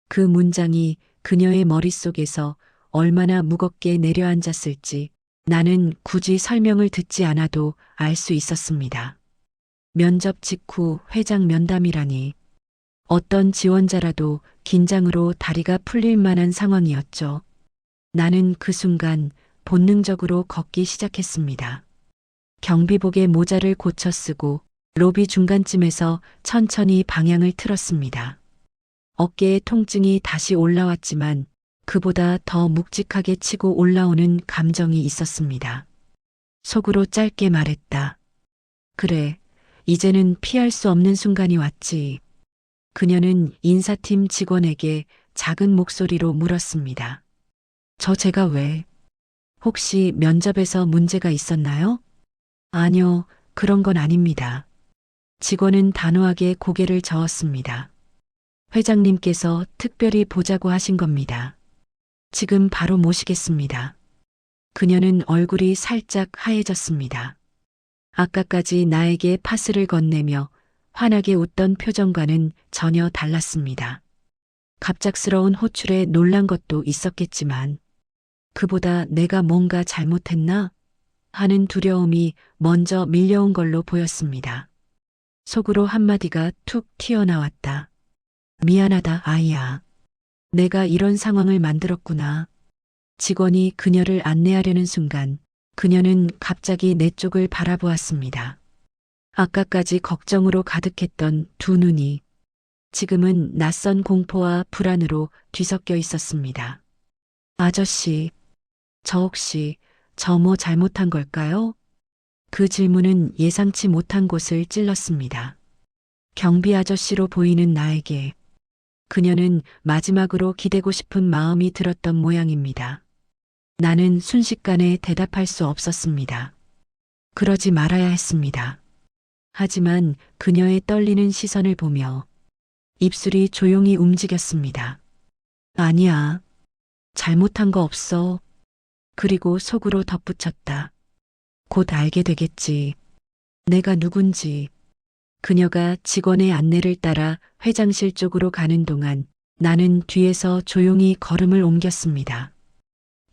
그 문장이 그녀의 머릿속에서 얼마나 무겁게 내려앉았을지 나는 굳이 설명을 듣지 않아도 알 수 있었습니다. 면접 직후 회장 면담이라니. 어떤 지원자라도 긴장으로 다리가 풀릴 만한 상황이었죠. 나는 그 순간 본능적으로 걷기 시작했습니다. 경비복의 모자를 고쳐 쓰고 로비 중간쯤에서 천천히 방향을 틀었습니다. 어깨에 통증이 다시 올라왔지만 그보다 더 묵직하게 치고 올라오는 감정이 있었습니다. 속으로 짧게 말했다. 그래, 이제는 피할 수 없는 순간이 왔지. 그녀는 인사팀 직원에게 작은 목소리로 물었습니다. 제가 왜? 혹시 면접에서 문제가 있었나요? 아니요, 그런 건 아닙니다. 직원은 단호하게 고개를 저었습니다. 회장님께서 특별히 보자고 하신 겁니다. 지금 바로 모시겠습니다. 그녀는 얼굴이 살짝 하얘졌습니다. 아까까지 나에게 파스를 건네며 환하게 웃던 표정과는 전혀 달랐습니다. 갑작스러운 호출에 놀란 것도 있었겠지만 그보다 내가 뭔가 잘못했나 하는 두려움이 먼저 밀려온 걸로 보였습니다. 속으로 한마디가 툭 튀어나왔다. 미안하다, 아이야. 내가 이런 상황을 만들었구나. 직원이 그녀를 안내하려는 순간 그녀는 갑자기 내 쪽을 바라보았습니다. 아까까지 걱정으로 가득했던 두 눈이 지금은 낯선 공포와 불안으로 뒤섞여 있었습니다. 아저씨, 저 혹시 뭐 잘못한 걸까요? 그 질문은 예상치 못한 곳을 찔렀습니다. 경비 아저씨로 보이는 나에게 그녀는 마지막으로 기대고 싶은 마음이 들었던 모양입니다. 나는 순식간에 대답할 수 없었습니다. 그러지 말아야 했습니다. 하지만 그녀의 떨리는 시선을 보며 입술이 조용히 움직였습니다. 아니야. 잘못한 거 없어. 그리고 속으로 덧붙였다. 곧 알게 되겠지. 내가 누군지. 그녀가 직원의 안내를 따라 회장실 쪽으로 가는 동안 나는 뒤에서 조용히 걸음을 옮겼습니다.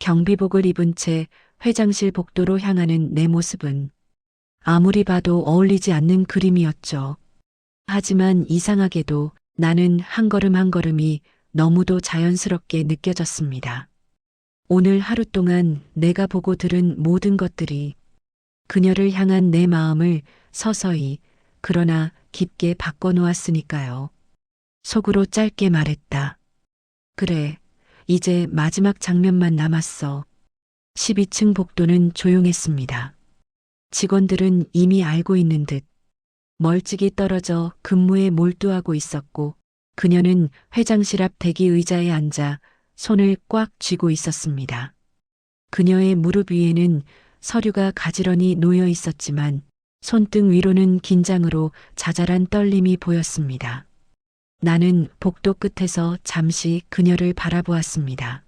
경비복을 입은 채 회장실 복도로 향하는 내 모습은 아무리 봐도 어울리지 않는 그림이었죠. 하지만 이상하게도 나는 한 걸음 한 걸음이 너무도 자연스럽게 느껴졌습니다. 오늘 하루 동안 내가 보고 들은 모든 것들이 그녀를 향한 내 마음을 서서히 그러나 깊게 바꿔놓았으니까요. 속으로 짧게 말했다. 그래, 이제 마지막 장면만 남았어. 12층 복도는 조용했습니다. 직원들은 이미 알고 있는 듯 멀찍이 떨어져 근무에 몰두하고 있었고 그녀는 회장실 앞 대기 의자에 앉아 손을 꽉 쥐고 있었습니다. 그녀의 무릎 위에는 서류가 가지런히 놓여 있었지만 손등 위로는 긴장으로 자잘한 떨림이 보였습니다. 나는 복도 끝에서 잠시 그녀를 바라보았습니다.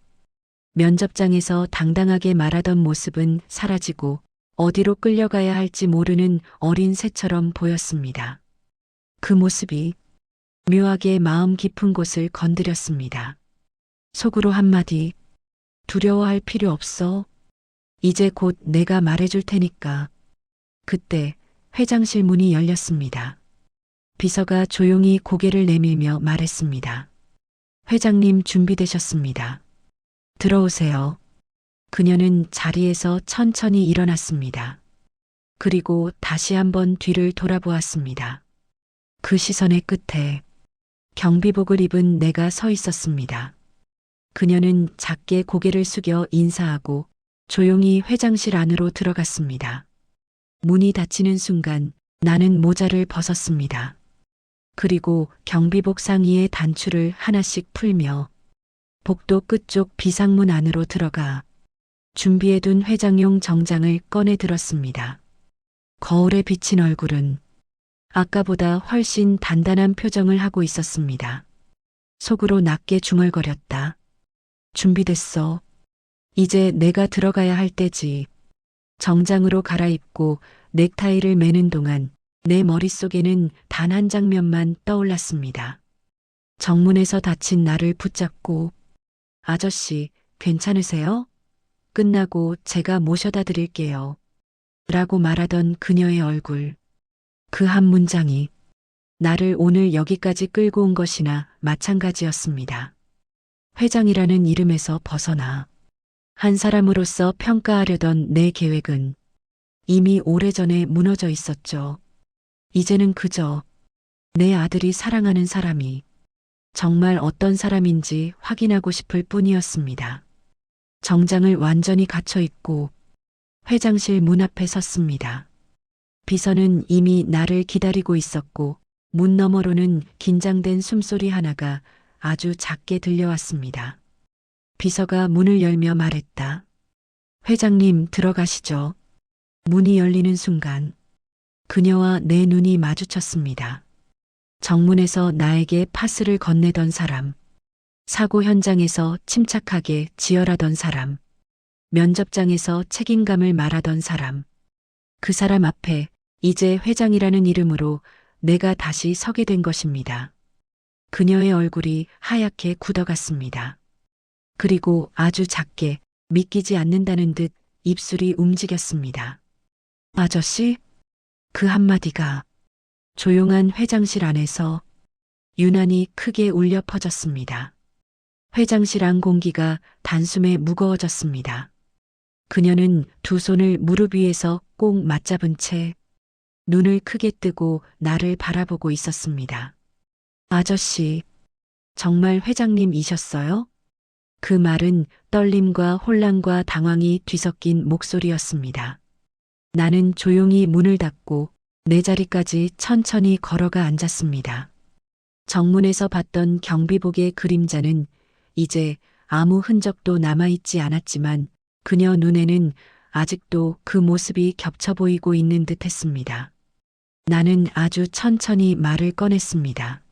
면접장에서 당당하게 말하던 모습은 사라지고 어디로 끌려가야 할지 모르는 어린 새처럼 보였습니다. 그 모습이 묘하게 마음 깊은 곳을 건드렸습니다. 속으로 한마디, 두려워할 필요 없어. 이제 곧 내가 말해줄 테니까. 그때 회장실 문이 열렸습니다. 비서가 조용히 고개를 내밀며 말했습니다. 회장님 준비되셨습니다. 들어오세요. 그녀는 자리에서 천천히 일어났습니다. 그리고 다시 한번 뒤를 돌아보았습니다. 그 시선의 끝에 경비복을 입은 내가 서 있었습니다. 그녀는 작게 고개를 숙여 인사하고 조용히 회장실 안으로 들어갔습니다. 문이 닫히는 순간 나는 모자를 벗었습니다. 그리고 경비복 상의의 단추를 하나씩 풀며 복도 끝쪽 비상문 안으로 들어가 준비해둔 회장용 정장을 꺼내 들었습니다. 거울에 비친 얼굴은 아까보다 훨씬 단단한 표정을 하고 있었습니다. 속으로 낮게 중얼거렸다. 준비됐어. 이제 내가 들어가야 할 때지. 정장으로 갈아입고 넥타이를 매는 동안 내 머릿속에는 단 한 장면만 떠올랐습니다. 정문에서 다친 나를 붙잡고 아저씨, 괜찮으세요? 끝나고 제가 모셔다 드릴게요. 라고 말하던 그녀의 얼굴. 그 한 문장이 나를 오늘 여기까지 끌고 온 것이나 마찬가지였습니다. 회장이라는 이름에서 벗어나 한 사람으로서 평가하려던 내 계획은 이미 오래전에 무너져 있었죠. 이제는 그저 내 아들이 사랑하는 사람이 정말 어떤 사람인지 확인하고 싶을 뿐이었습니다. 정장을 완전히 갖춰 입고 회장실 문 앞에 섰습니다. 비서는 이미 나를 기다리고 있었고 문 너머로는 긴장된 숨소리 하나가 아주 작게 들려왔습니다. 비서가 문을 열며 말했다. 회장님 들어가시죠. 문이 열리는 순간 그녀와 내 눈이 마주쳤습니다. 정문에서 나에게 파스를 건네던 사람, 사고 현장에서 침착하게 지혈하던 사람, 면접장에서 책임감을 말하던 사람, 그 사람 앞에 이제 회장이라는 이름으로 내가 다시 서게 된 것입니다. 그녀의 얼굴이 하얗게 굳어갔습니다. 그리고 아주 작게 믿기지 않는다는 듯 입술이 움직였습니다. 아저씨? 그 한마디가 조용한 회장실 안에서 유난히 크게 울려 퍼졌습니다. 회장실 안 공기가 단숨에 무거워졌습니다. 그녀는 두 손을 무릎 위에서 꼭 맞잡은 채 눈을 크게 뜨고 나를 바라보고 있었습니다. 아저씨, 정말 회장님이셨어요? 그 말은 떨림과 혼란과 당황이 뒤섞인 목소리였습니다. 나는 조용히 문을 닫고 내 자리까지 천천히 걸어가 앉았습니다. 정문에서 봤던 경비복의 그림자는 이제 아무 흔적도 남아있지 않았지만 그녀 눈에는 아직도 그 모습이 겹쳐 보이고 있는 듯 했습니다. 나는 아주 천천히 말을 꺼냈습니다.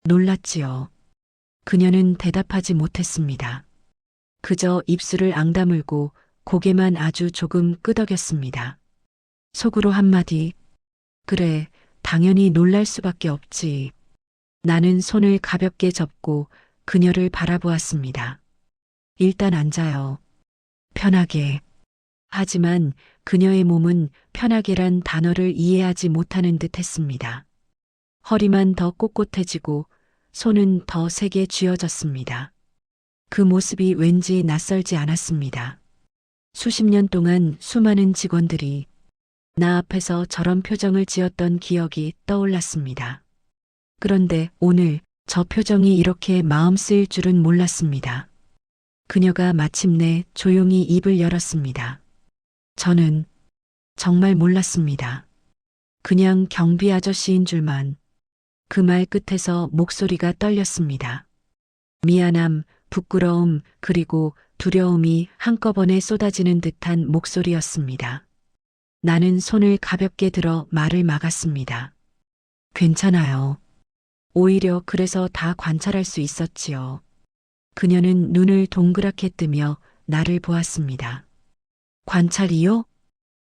놀랐지요. 그녀는 대답하지 못했습니다. 그저 입술을 앙다물고 고개만 아주 조금 끄덕였습니다. 속으로 한마디, 그래, 당연히 놀랄 수밖에 없지. 나는 손을 가볍게 접고 그녀를 바라보았습니다. 일단 앉아요. 편하게. 하지만 그녀의 몸은 편하게란 단어를 이해하지 못하는 듯 했습니다. 허리만 더 꼿꼿해지고 손은 더 세게 쥐어졌습니다. 그 모습이 왠지 낯설지 않았습니다. 수십 년 동안 수많은 직원들이 나 앞에서 저런 표정을 지었던 기억이 떠올랐습니다. 그런데 오늘 저 표정이 이렇게 마음 쓰일 줄은 몰랐습니다. 그녀가 마침내 조용히 입을 열었습니다. 저는 정말 몰랐습니다. 그냥 경비 아저씨인 줄만. 그 말 끝에서 목소리가 떨렸습니다. 미안함, 부끄러움, 그리고 두려움이 한꺼번에 쏟아지는 듯한 목소리였습니다. 나는 손을 가볍게 들어 말을 막았습니다. 괜찮아요. 오히려 그래서 다 관찰할 수 있었지요. 그녀는 눈을 동그랗게 뜨며 나를 보았습니다. 관찰이요?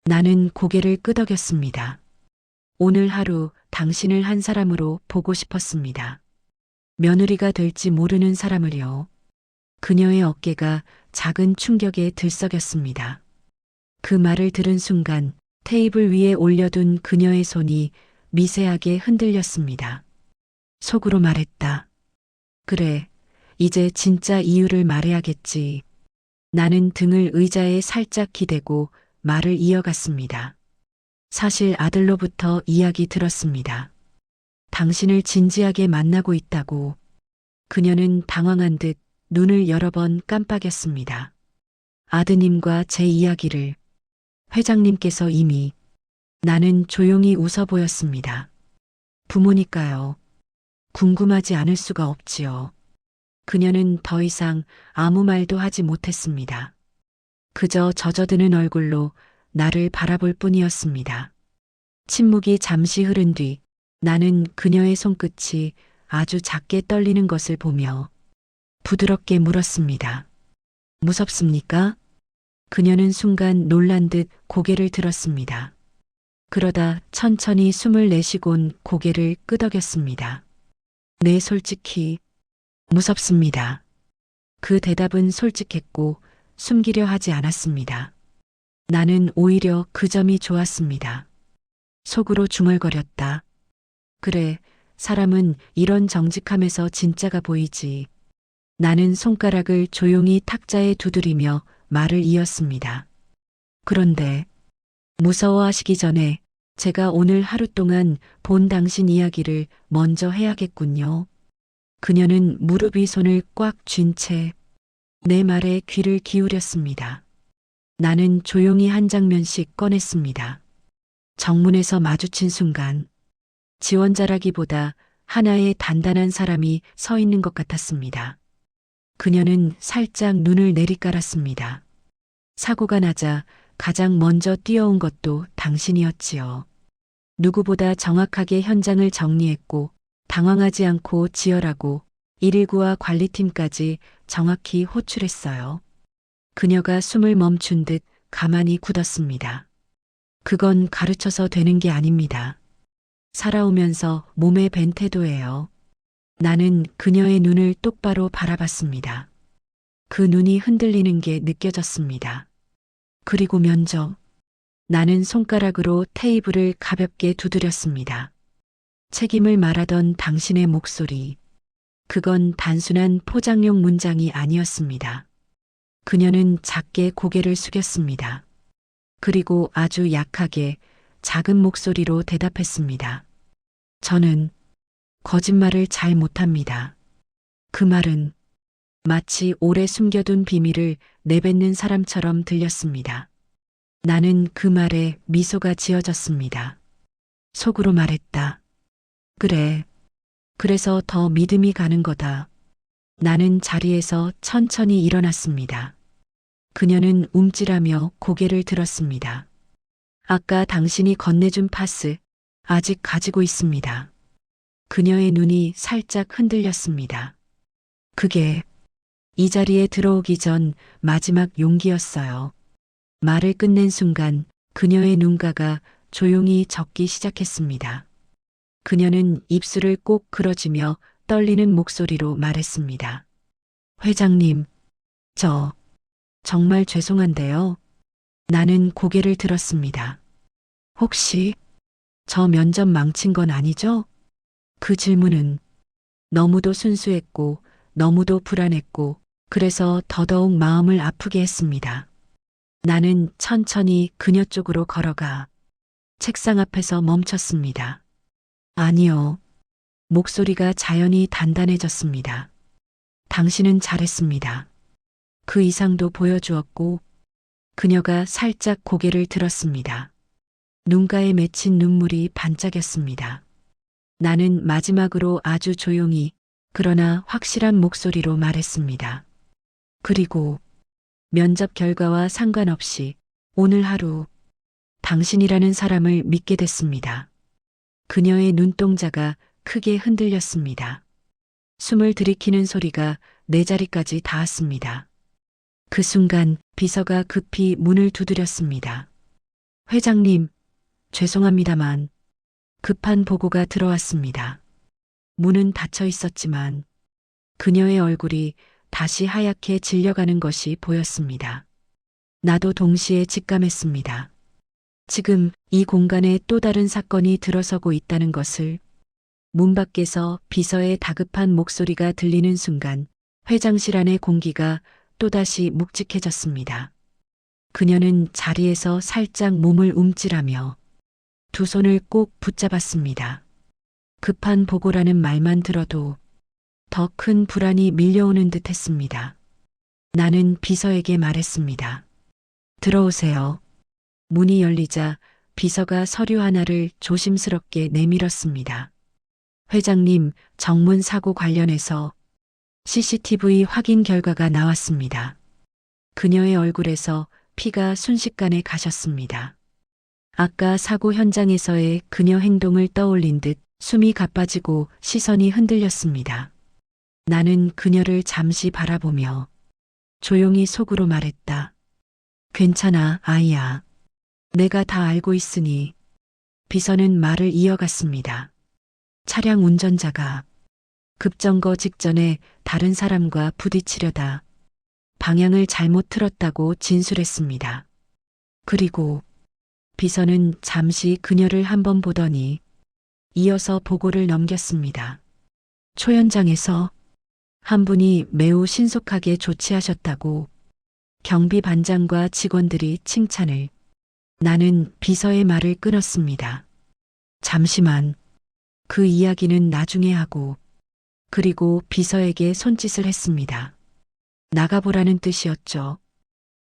나는 고개를 끄덕였습니다. 오늘 하루 당신을 한 사람으로 보고 싶었습니다. 며느리가 될지 모르는 사람을요. 그녀의 어깨가 작은 충격에 들썩였습니다. 그 말을 들은 순간 테이블 위에 올려둔 그녀의 손이 미세하게 흔들렸습니다. 속으로 말했다. 그래, 이제 진짜 이유를 말해야겠지. 나는 등을 의자에 살짝 기대고 말을 이어갔습니다. 사실 아들로부터 이야기 들었습니다. 당신을 진지하게 만나고 있다고. 그녀는 당황한 듯 눈을 여러 번 깜빡였습니다. 아드님과 제 이야기를 회장님께서 이미. 나는 조용히 웃어 보였습니다. 부모니까요. 궁금하지 않을 수가 없지요. 그녀는 더 이상 아무 말도 하지 못했습니다. 그저 젖어드는 얼굴로 나를 바라볼 뿐이었습니다. 침묵이 잠시 흐른 뒤 나는 그녀의 손끝이 아주 작게 떨리는 것을 보며 부드럽게 물었습니다. 무섭습니까? 그녀는 순간 놀란 듯 고개를 들었습니다. 그러다 천천히 숨을 내쉬곤 고개를 끄덕였습니다. 네, 솔직히 무섭습니다. 그 대답은 솔직했고 숨기려 하지 않았습니다. 나는 오히려 그 점이 좋았습니다. 속으로 중얼거렸다. 그래, 사람은 이런 정직함에서 진짜가 보이지. 나는 손가락을 조용히 탁자에 두드리며 말을 이었습니다. 그런데 무서워하시기 전에 제가 오늘 하루 동안 본 당신 이야기를 먼저 해야겠군요. 그녀는 무릎 위 손을 꽉 쥔 채 내 말에 귀를 기울였습니다. 나는 조용히 한 장면씩 꺼냈습니다. 정문에서 마주친 순간 지원자라기보다 하나의 단단한 사람이 서 있는 것 같았습니다. 그녀는 살짝 눈을 내리깔았습니다. 사고가 나자 가장 먼저 뛰어온 것도 당신이었지요. 누구보다 정확하게 현장을 정리했고 당황하지 않고 지혈하고 119와 관리팀까지 정확히 호출했어요. 그녀가 숨을 멈춘 듯 가만히 굳었습니다. 그건 가르쳐서 되는 게 아닙니다. 살아오면서 몸에 밴 태도예요. 나는 그녀의 눈을 똑바로 바라봤습니다. 그 눈이 흔들리는 게 느껴졌습니다. 그리고 면접. 나는 손가락으로 테이블을 가볍게 두드렸습니다. 책임을 말하던 당신의 목소리. 그건 단순한 포장용 문장이 아니었습니다. 그녀는 작게 고개를 숙였습니다. 그리고 아주 약하게 작은 목소리로 대답했습니다. 저는 거짓말을 잘 못합니다. 그 말은 마치 오래 숨겨둔 비밀을 내뱉는 사람처럼 들렸습니다. 나는 그 말에 미소가 지어졌습니다. 속으로 말했다. 그래. 그래서 더 믿음이 가는 거다. 나는 자리에서 천천히 일어났습니다. 그녀는 움찔하며 고개를 들었습니다. 아까 당신이 건네준 파스 아직 가지고 있습니다. 그녀의 눈이 살짝 흔들렸습니다. 그게 이 자리에 들어오기 전 마지막 용기였어요. 말을 끝낸 순간 그녀의 눈가가 조용히 젖기 시작했습니다. 그녀는 입술을 꼭 그어주며 떨리는 목소리로 말했습니다. 회장님, 저 정말 죄송한데요. 나는 고개를 들었습니다. 혹시 저 면접 망친 건 아니죠? 그 질문은 너무도 순수했고 너무도 불안했고 그래서 더더욱 마음을 아프게 했습니다. 나는 천천히 그녀 쪽으로 걸어가 책상 앞에서 멈췄습니다. 아니요. 목소리가 자연히 단단해졌습니다. 당신은 잘했습니다. 그 이상도 보여주었고 그녀가 살짝 고개를 들었습니다. 눈가에 맺힌 눈물이 반짝였습니다. 나는 마지막으로 아주 조용히 그러나 확실한 목소리로 말했습니다. 그리고 면접 결과와 상관없이 오늘 하루 당신이라는 사람을 믿게 됐습니다. 그녀의 눈동자가 크게 흔들렸습니다. 숨을 들이키는 소리가 내 자리까지 닿았습니다. 그 순간 비서가 급히 문을 두드렸습니다. 회장님, 죄송합니다만 급한 보고가 들어왔습니다. 문은 닫혀 있었지만 그녀의 얼굴이 다시 하얗게 질려가는 것이 보였습니다. 나도 동시에 직감했습니다. 지금 이 공간에 또 다른 사건이 들어서고 있다는 것을. 문 밖에서 비서의 다급한 목소리가 들리는 순간 회장실 안의 공기가 또다시 묵직해졌습니다. 그녀는 자리에서 살짝 몸을 움찔하며 두 손을 꼭 붙잡았습니다. 급한 보고라는 말만 들어도 더 큰 불안이 밀려오는 듯 했습니다. 나는 비서에게 말했습니다. 들어오세요. 문이 열리자 비서가 서류 하나를 조심스럽게 내밀었습니다. 회장님, 정문 사고 관련해서 CCTV 확인 결과가 나왔습니다. 그녀의 얼굴에서 피가 순식간에 가셨습니다. 아까 사고 현장에서의 그녀 행동을 떠올린 듯 숨이 가빠지고 시선이 흔들렸습니다. 나는 그녀를 잠시 바라보며 조용히 속으로 말했다. 괜찮아, 아이야. 내가 다 알고 있으니. 비서는 말을 이어갔습니다. 차량 운전자가 급정거 직전에 다른 사람과 부딪히려다 방향을 잘못 틀었다고 진술했습니다. 그리고 비서는 잠시 그녀를 한번 보더니 이어서 보고를 넘겼습니다. 초현장에서 한 분이 매우 신속하게 조치하셨다고 경비반장과 직원들이 칭찬을. 나는 비서의 말을 끊었습니다. 잠시만. 그 이야기는 나중에 하고. 그리고 비서에게 손짓을 했습니다. 나가보라는 뜻이었죠.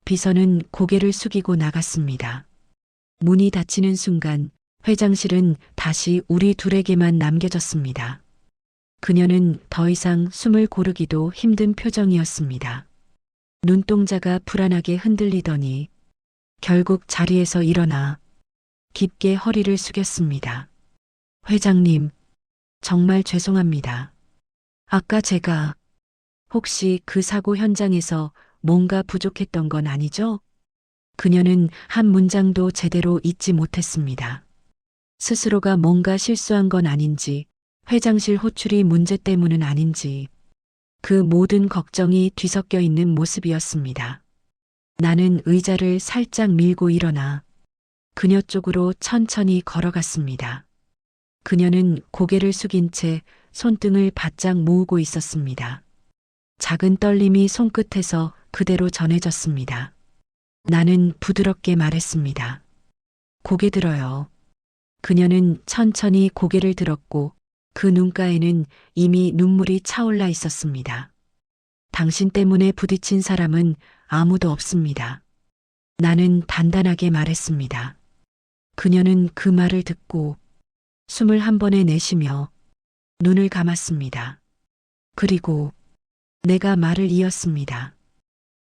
비서는 고개를 숙이고 나갔습니다. 문이 닫히는 순간 회장실은 다시 우리 둘에게만 남겨졌습니다. 그녀는 더 이상 숨을 고르기도 힘든 표정이었습니다. 눈동자가 불안하게 흔들리더니 결국 자리에서 일어나 깊게 허리를 숙였습니다. 회장님, 정말 죄송합니다. 아까 제가 혹시 그 사고 현장에서 뭔가 부족했던 건 아니죠? 그녀는 한 문장도 제대로 잊지 못했습니다. 스스로가 뭔가 실수한 건 아닌지, 회장실 호출이 문제 때문은 아닌지, 그 모든 걱정이 뒤섞여 있는 모습이었습니다. 나는 의자를 살짝 밀고 일어나 그녀 쪽으로 천천히 걸어갔습니다. 그녀는 고개를 숙인 채 손등을 바짝 모으고 있었습니다. 작은 떨림이 손끝에서 그대로 전해졌습니다. 나는 부드럽게 말했습니다. 고개 들어요. 그녀는 천천히 고개를 들었고 그 눈가에는 이미 눈물이 차올라 있었습니다. 당신 때문에 부딪힌 사람은 아무도 없습니다. 나는 단단하게 말했습니다. 그녀는 그 말을 듣고 숨을 한 번에 내쉬며 눈을 감았습니다. 그리고 내가 말을 이었습니다.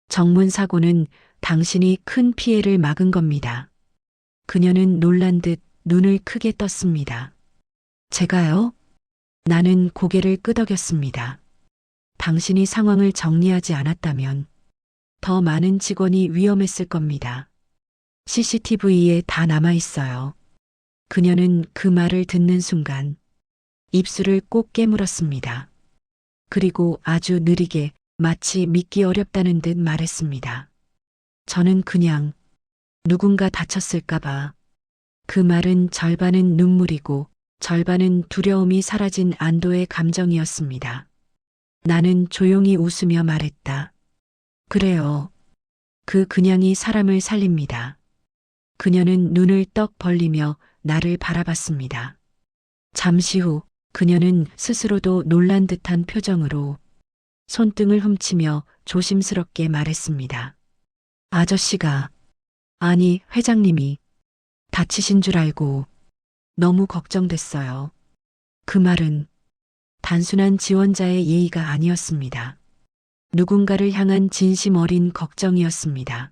정문 사고는 당신이 큰 피해를 막은 겁니다. 그녀는 놀란 듯 눈을 크게 떴습니다. 제가요? 나는 고개를 끄덕였습니다. 당신이 상황을 정리하지 않았다면 더 많은 직원이 위험했을 겁니다. CCTV에 다 남아 있어요. 그녀는 그 말을 듣는 순간 입술을 꼭 깨물었습니다. 그리고 아주 느리게 마치 믿기 어렵다는 듯 말했습니다. 저는 그냥 누군가 다쳤을까봐. 그 말은 절반은 눈물이고 절반은 두려움이 사라진 안도의 감정이었습니다. 나는 조용히 웃으며 말했다. 그래요. 그 그냥이 사람을 살립니다. 그녀는 눈을 떡 벌리며 나를 바라봤습니다. 잠시 후 그녀는 스스로도 놀란 듯한 표정으로 손등을 훔치며 조심스럽게 말했습니다. 아저씨가, 아니 회장님이 다치신 줄 알고 너무 걱정됐어요. 그 말은 단순한 지원자의 예의가 아니었습니다. 누군가를 향한 진심 어린 걱정이었습니다.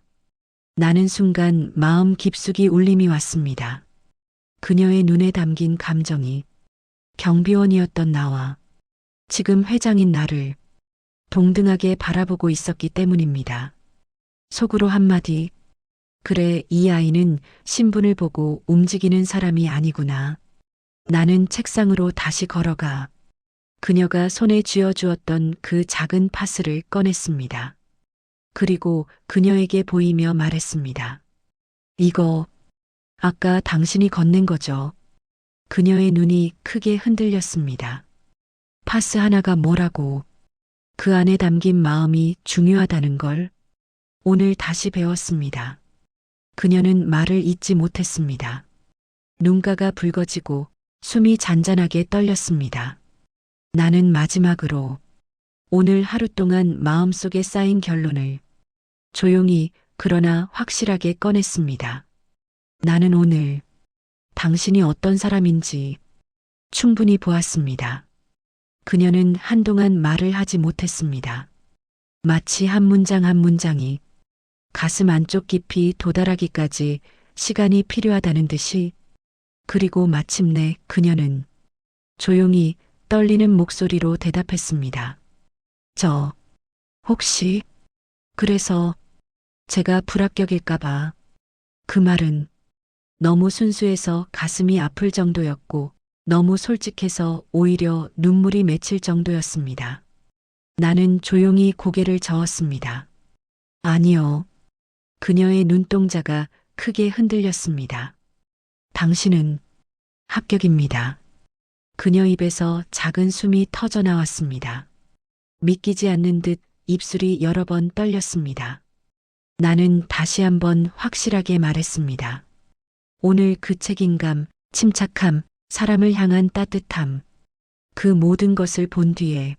나는 순간 마음 깊숙이 울림이 왔습니다. 그녀의 눈에 담긴 감정이 경비원이었던 나와 지금 회장인 나를 동등하게 바라보고 있었기 때문입니다. 속으로 한마디, 그래, 이 아이는 신분을 보고 움직이는 사람이 아니구나. 나는 책상으로 다시 걸어가 그녀가 손에 쥐어주었던 그 작은 파스를 꺼냈습니다. 그리고 그녀에게 보이며 말했습니다. 이거 아까 당신이 건넨 거죠? 그녀의 눈이 크게 흔들렸습니다. 파스 하나가 뭐라고? 그 안에 담긴 마음이 중요하다는 걸 오늘 다시 배웠습니다. 그녀는 말을 잇지 못했습니다. 눈가가 붉어지고 숨이 잔잔하게 떨렸습니다. 나는 마지막으로 오늘 하루 동안 마음속에 쌓인 결론을 조용히 그러나 확실하게 꺼냈습니다. 나는 오늘 당신이 어떤 사람인지 충분히 보았습니다. 그녀는 한동안 말을 하지 못했습니다. 마치 한 문장 한 문장이 가슴 안쪽 깊이 도달하기까지 시간이 필요하다는 듯이, 그리고 마침내 그녀는 조용히 떨리는 목소리로 대답했습니다. 혹시, 그래서 제가 불합격일까봐. 그 말은 너무 순수해서 가슴이 아플 정도였고 너무 솔직해서 오히려 눈물이 맺힐 정도였습니다. 나는 조용히 고개를 저었습니다. 아니요. 그녀의 눈동자가 크게 흔들렸습니다. 당신은 합격입니다. 그녀 입에서 작은 숨이 터져 나왔습니다. 믿기지 않는 듯 입술이 여러 번 떨렸습니다. 나는 다시 한번 확실하게 말했습니다. 오늘 그 책임감, 침착함, 사람을 향한 따뜻함, 그 모든 것을 본 뒤에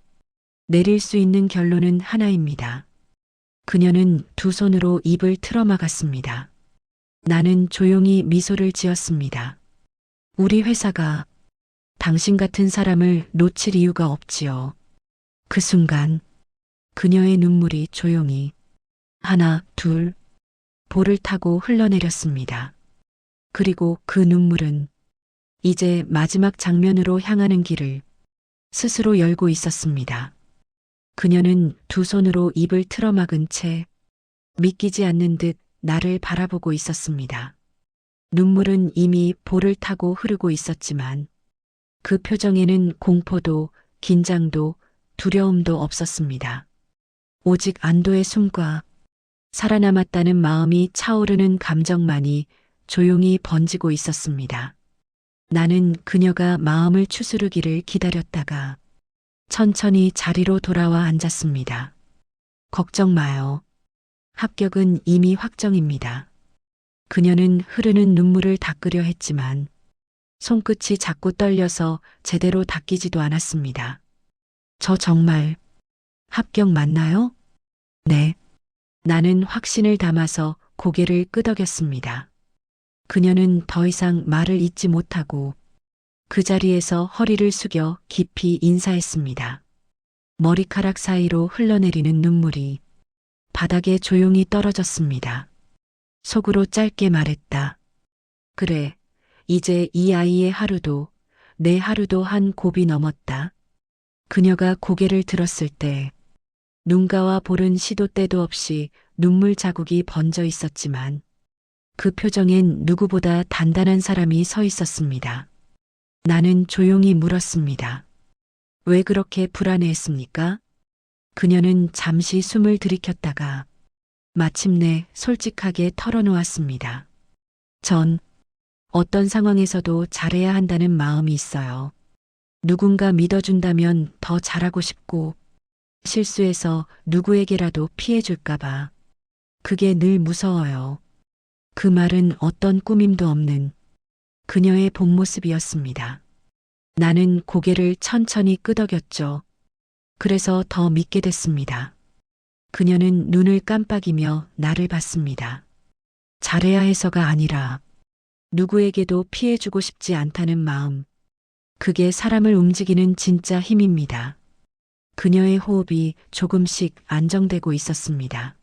내릴 수 있는 결론은 하나입니다. 그녀는 두 손으로 입을 틀어막았습니다. 나는 조용히 미소를 지었습니다. 우리 회사가 당신 같은 사람을 놓칠 이유가 없지요. 그 순간 그녀의 눈물이 조용히 하나, 둘, 볼을 타고 흘러내렸습니다. 그리고 그 눈물은 이제 마지막 장면으로 향하는 길을 스스로 열고 있었습니다. 그녀는 두 손으로 입을 틀어막은 채 믿기지 않는 듯 나를 바라보고 있었습니다. 눈물은 이미 볼을 타고 흐르고 있었지만 그 표정에는 공포도 긴장도 두려움도 없었습니다. 오직 안도의 숨과 살아남았다는 마음이 차오르는 감정만이 조용히 번지고 있었습니다. 나는 그녀가 마음을 추스르기를 기다렸다가 천천히 자리로 돌아와 앉았습니다. 걱정 마요. 합격은 이미 확정입니다. 그녀는 흐르는 눈물을 닦으려 했지만 손끝이 자꾸 떨려서 제대로 닦이지도 않았습니다. 저 정말 합격 맞나요? 네. 나는 확신을 담아서 고개를 끄덕였습니다. 그녀는 더 이상 말을 잇지 못하고 그 자리에서 허리를 숙여 깊이 인사했습니다. 머리카락 사이로 흘러내리는 눈물이 바닥에 조용히 떨어졌습니다. 속으로 짧게 말했다. 그래, 이제 이 아이의 하루도 내 하루도 한 곱이 넘었다. 그녀가 고개를 들었을 때 눈가와 볼은 시도 때도 없이 눈물 자국이 번져 있었지만 그 표정엔 누구보다 단단한 사람이 서 있었습니다. 나는 조용히 물었습니다. 왜 그렇게 불안해했습니까? 그녀는 잠시 숨을 들이켰다가 마침내 솔직하게 털어놓았습니다. 전 어떤 상황에서도 잘해야 한다는 마음이 있어요. 누군가 믿어준다면 더 잘하고 싶고 실수해서 누구에게라도 피해줄까봐 그게 늘 무서워요. 그 말은 어떤 꾸밈도 없는 그녀의 본 모습이었습니다. 나는 고개를 천천히 끄덕였죠. 그래서 더 믿게 됐습니다. 그녀는 눈을 깜빡이며 나를 봤습니다. 잘해야 해서가 아니라 누구에게도 피해주고 싶지 않다는 마음. 그게 사람을 움직이는 진짜 힘입니다. 그녀의 호흡이 조금씩 안정되고 있었습니다.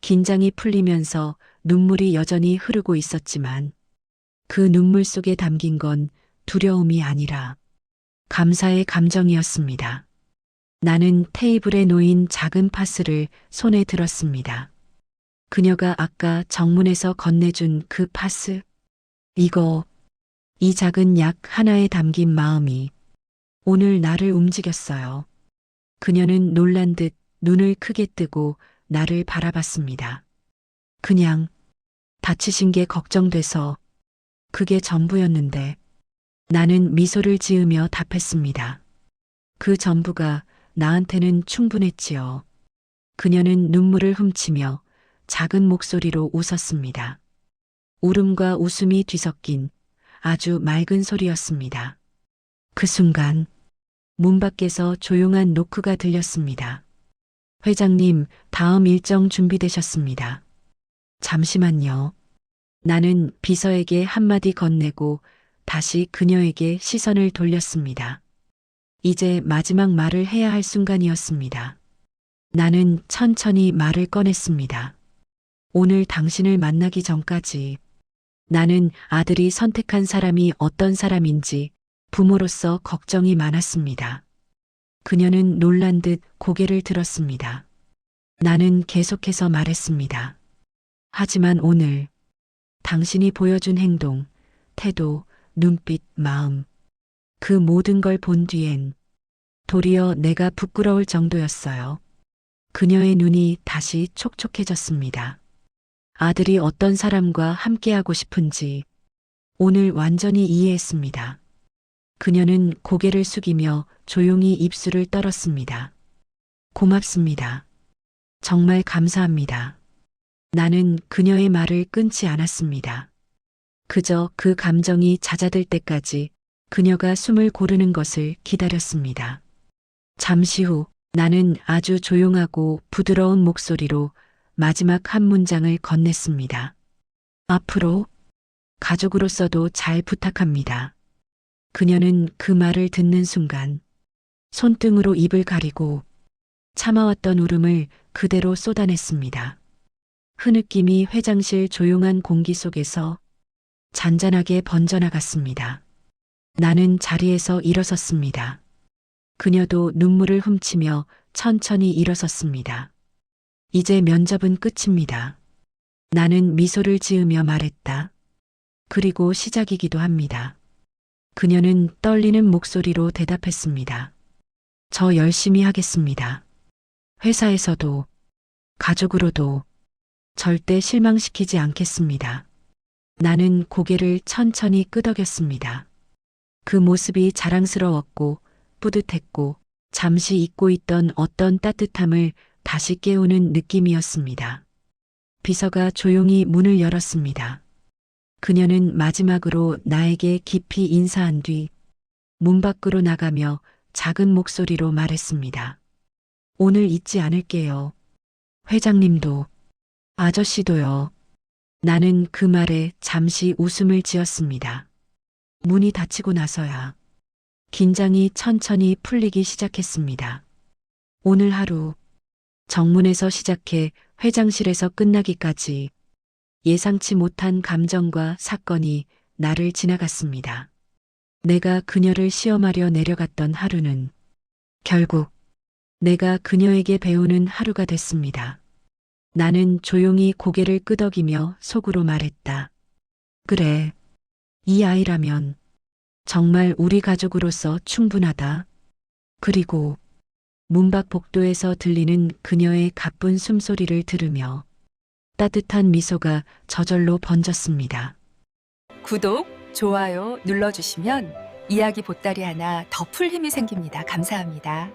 긴장이 풀리면서 눈물이 여전히 흐르고 있었지만 그 눈물 속에 담긴 건 두려움이 아니라 감사의 감정이었습니다. 나는 테이블에 놓인 작은 파스를 손에 들었습니다. 그녀가 아까 정문에서 건네준 그 파스? 이 작은 약 하나에 담긴 마음이 오늘 나를 움직였어요. 그녀는 놀란 듯 눈을 크게 뜨고 나를 바라봤습니다. 그냥 다치신 게 걱정돼서 그게 전부였는데 나는 미소를 지으며 답했습니다. 그 전부가 나한테는 충분했지요. 그녀는 눈물을 훔치며 작은 목소리로 웃었습니다. 울음과 웃음이 뒤섞인 아주 맑은 소리였습니다. 그 순간 문 밖에서 조용한 노크가 들렸습니다. 회장님, 다음 일정 준비되셨습니다. 잠시만요. 나는 비서에게 한마디 건네고 다시 그녀에게 시선을 돌렸습니다. 이제 마지막 말을 해야 할 순간이었습니다. 나는 천천히 말을 꺼냈습니다. 오늘 당신을 만나기 전까지 나는 아들이 선택한 사람이 어떤 사람인지 부모로서 걱정이 많았습니다. 그녀는 놀란 듯 고개를 들었습니다. 나는 계속해서 말했습니다. 하지만 오늘 당신이 보여준 행동, 태도, 눈빛, 마음, 그 모든 걸 본 뒤엔 도리어 내가 부끄러울 정도였어요. 그녀의 눈이 다시 촉촉해졌습니다. 아들이 어떤 사람과 함께하고 싶은지 오늘 완전히 이해했습니다. 그녀는 고개를 숙이며 조용히 입술을 떨었습니다. 고맙습니다. 정말 감사합니다. 나는 그녀의 말을 끊지 않았습니다. 그저 그 감정이 잦아들 때까지 그녀가 숨을 고르는 것을 기다렸습니다. 잠시 후 나는 아주 조용하고 부드러운 목소리로 마지막 한 문장을 건넸습니다. 앞으로 가족으로서도 잘 부탁합니다. 그녀는 그 말을 듣는 순간 손등으로 입을 가리고 참아왔던 울음을 그대로 쏟아냈습니다. 흐느낌이 회장실 조용한 공기 속에서 잔잔하게 번져나갔습니다. 나는 자리에서 일어섰습니다. 그녀도 눈물을 훔치며 천천히 일어섰습니다. 이제 면접은 끝입니다. 나는 미소를 지으며 말했다. 그리고 시작이기도 합니다. 그녀는 떨리는 목소리로 대답했습니다. 저 열심히 하겠습니다. 회사에서도, 가족으로도 절대 실망시키지 않겠습니다. 나는 고개를 천천히 끄덕였습니다. 그 모습이 자랑스러웠고 뿌듯했고 잠시 잊고 있던 어떤 따뜻함을 다시 깨우는 느낌이었습니다. 비서가 조용히 문을 열었습니다. 그녀는 마지막으로 나에게 깊이 인사한 뒤 문 밖으로 나가며 작은 목소리로 말했습니다. 오늘 잊지 않을게요. 회장님도, 아저씨도요. 나는 그 말에 잠시 웃음을 지었습니다. 문이 닫히고 나서야 긴장이 천천히 풀리기 시작했습니다. 오늘 하루 정문에서 시작해 회장실에서 끝나기까지 예상치 못한 감정과 사건이 나를 지나갔습니다. 내가 그녀를 시험하려 내려갔던 하루는 결국 내가 그녀에게 배우는 하루가 됐습니다. 나는 조용히 고개를 끄덕이며 속으로 말했다. 그래, 이 아이라면 정말 우리 가족으로서 충분하다. 그리고 문 밖 복도에서 들리는 그녀의 가쁜 숨소리를 들으며 따뜻한 미소가 저절로 번졌습니다. 구독, 좋아요 눌러주시면 이야기 보따리 하나 더 풀 힘이 생깁니다. 감사합니다.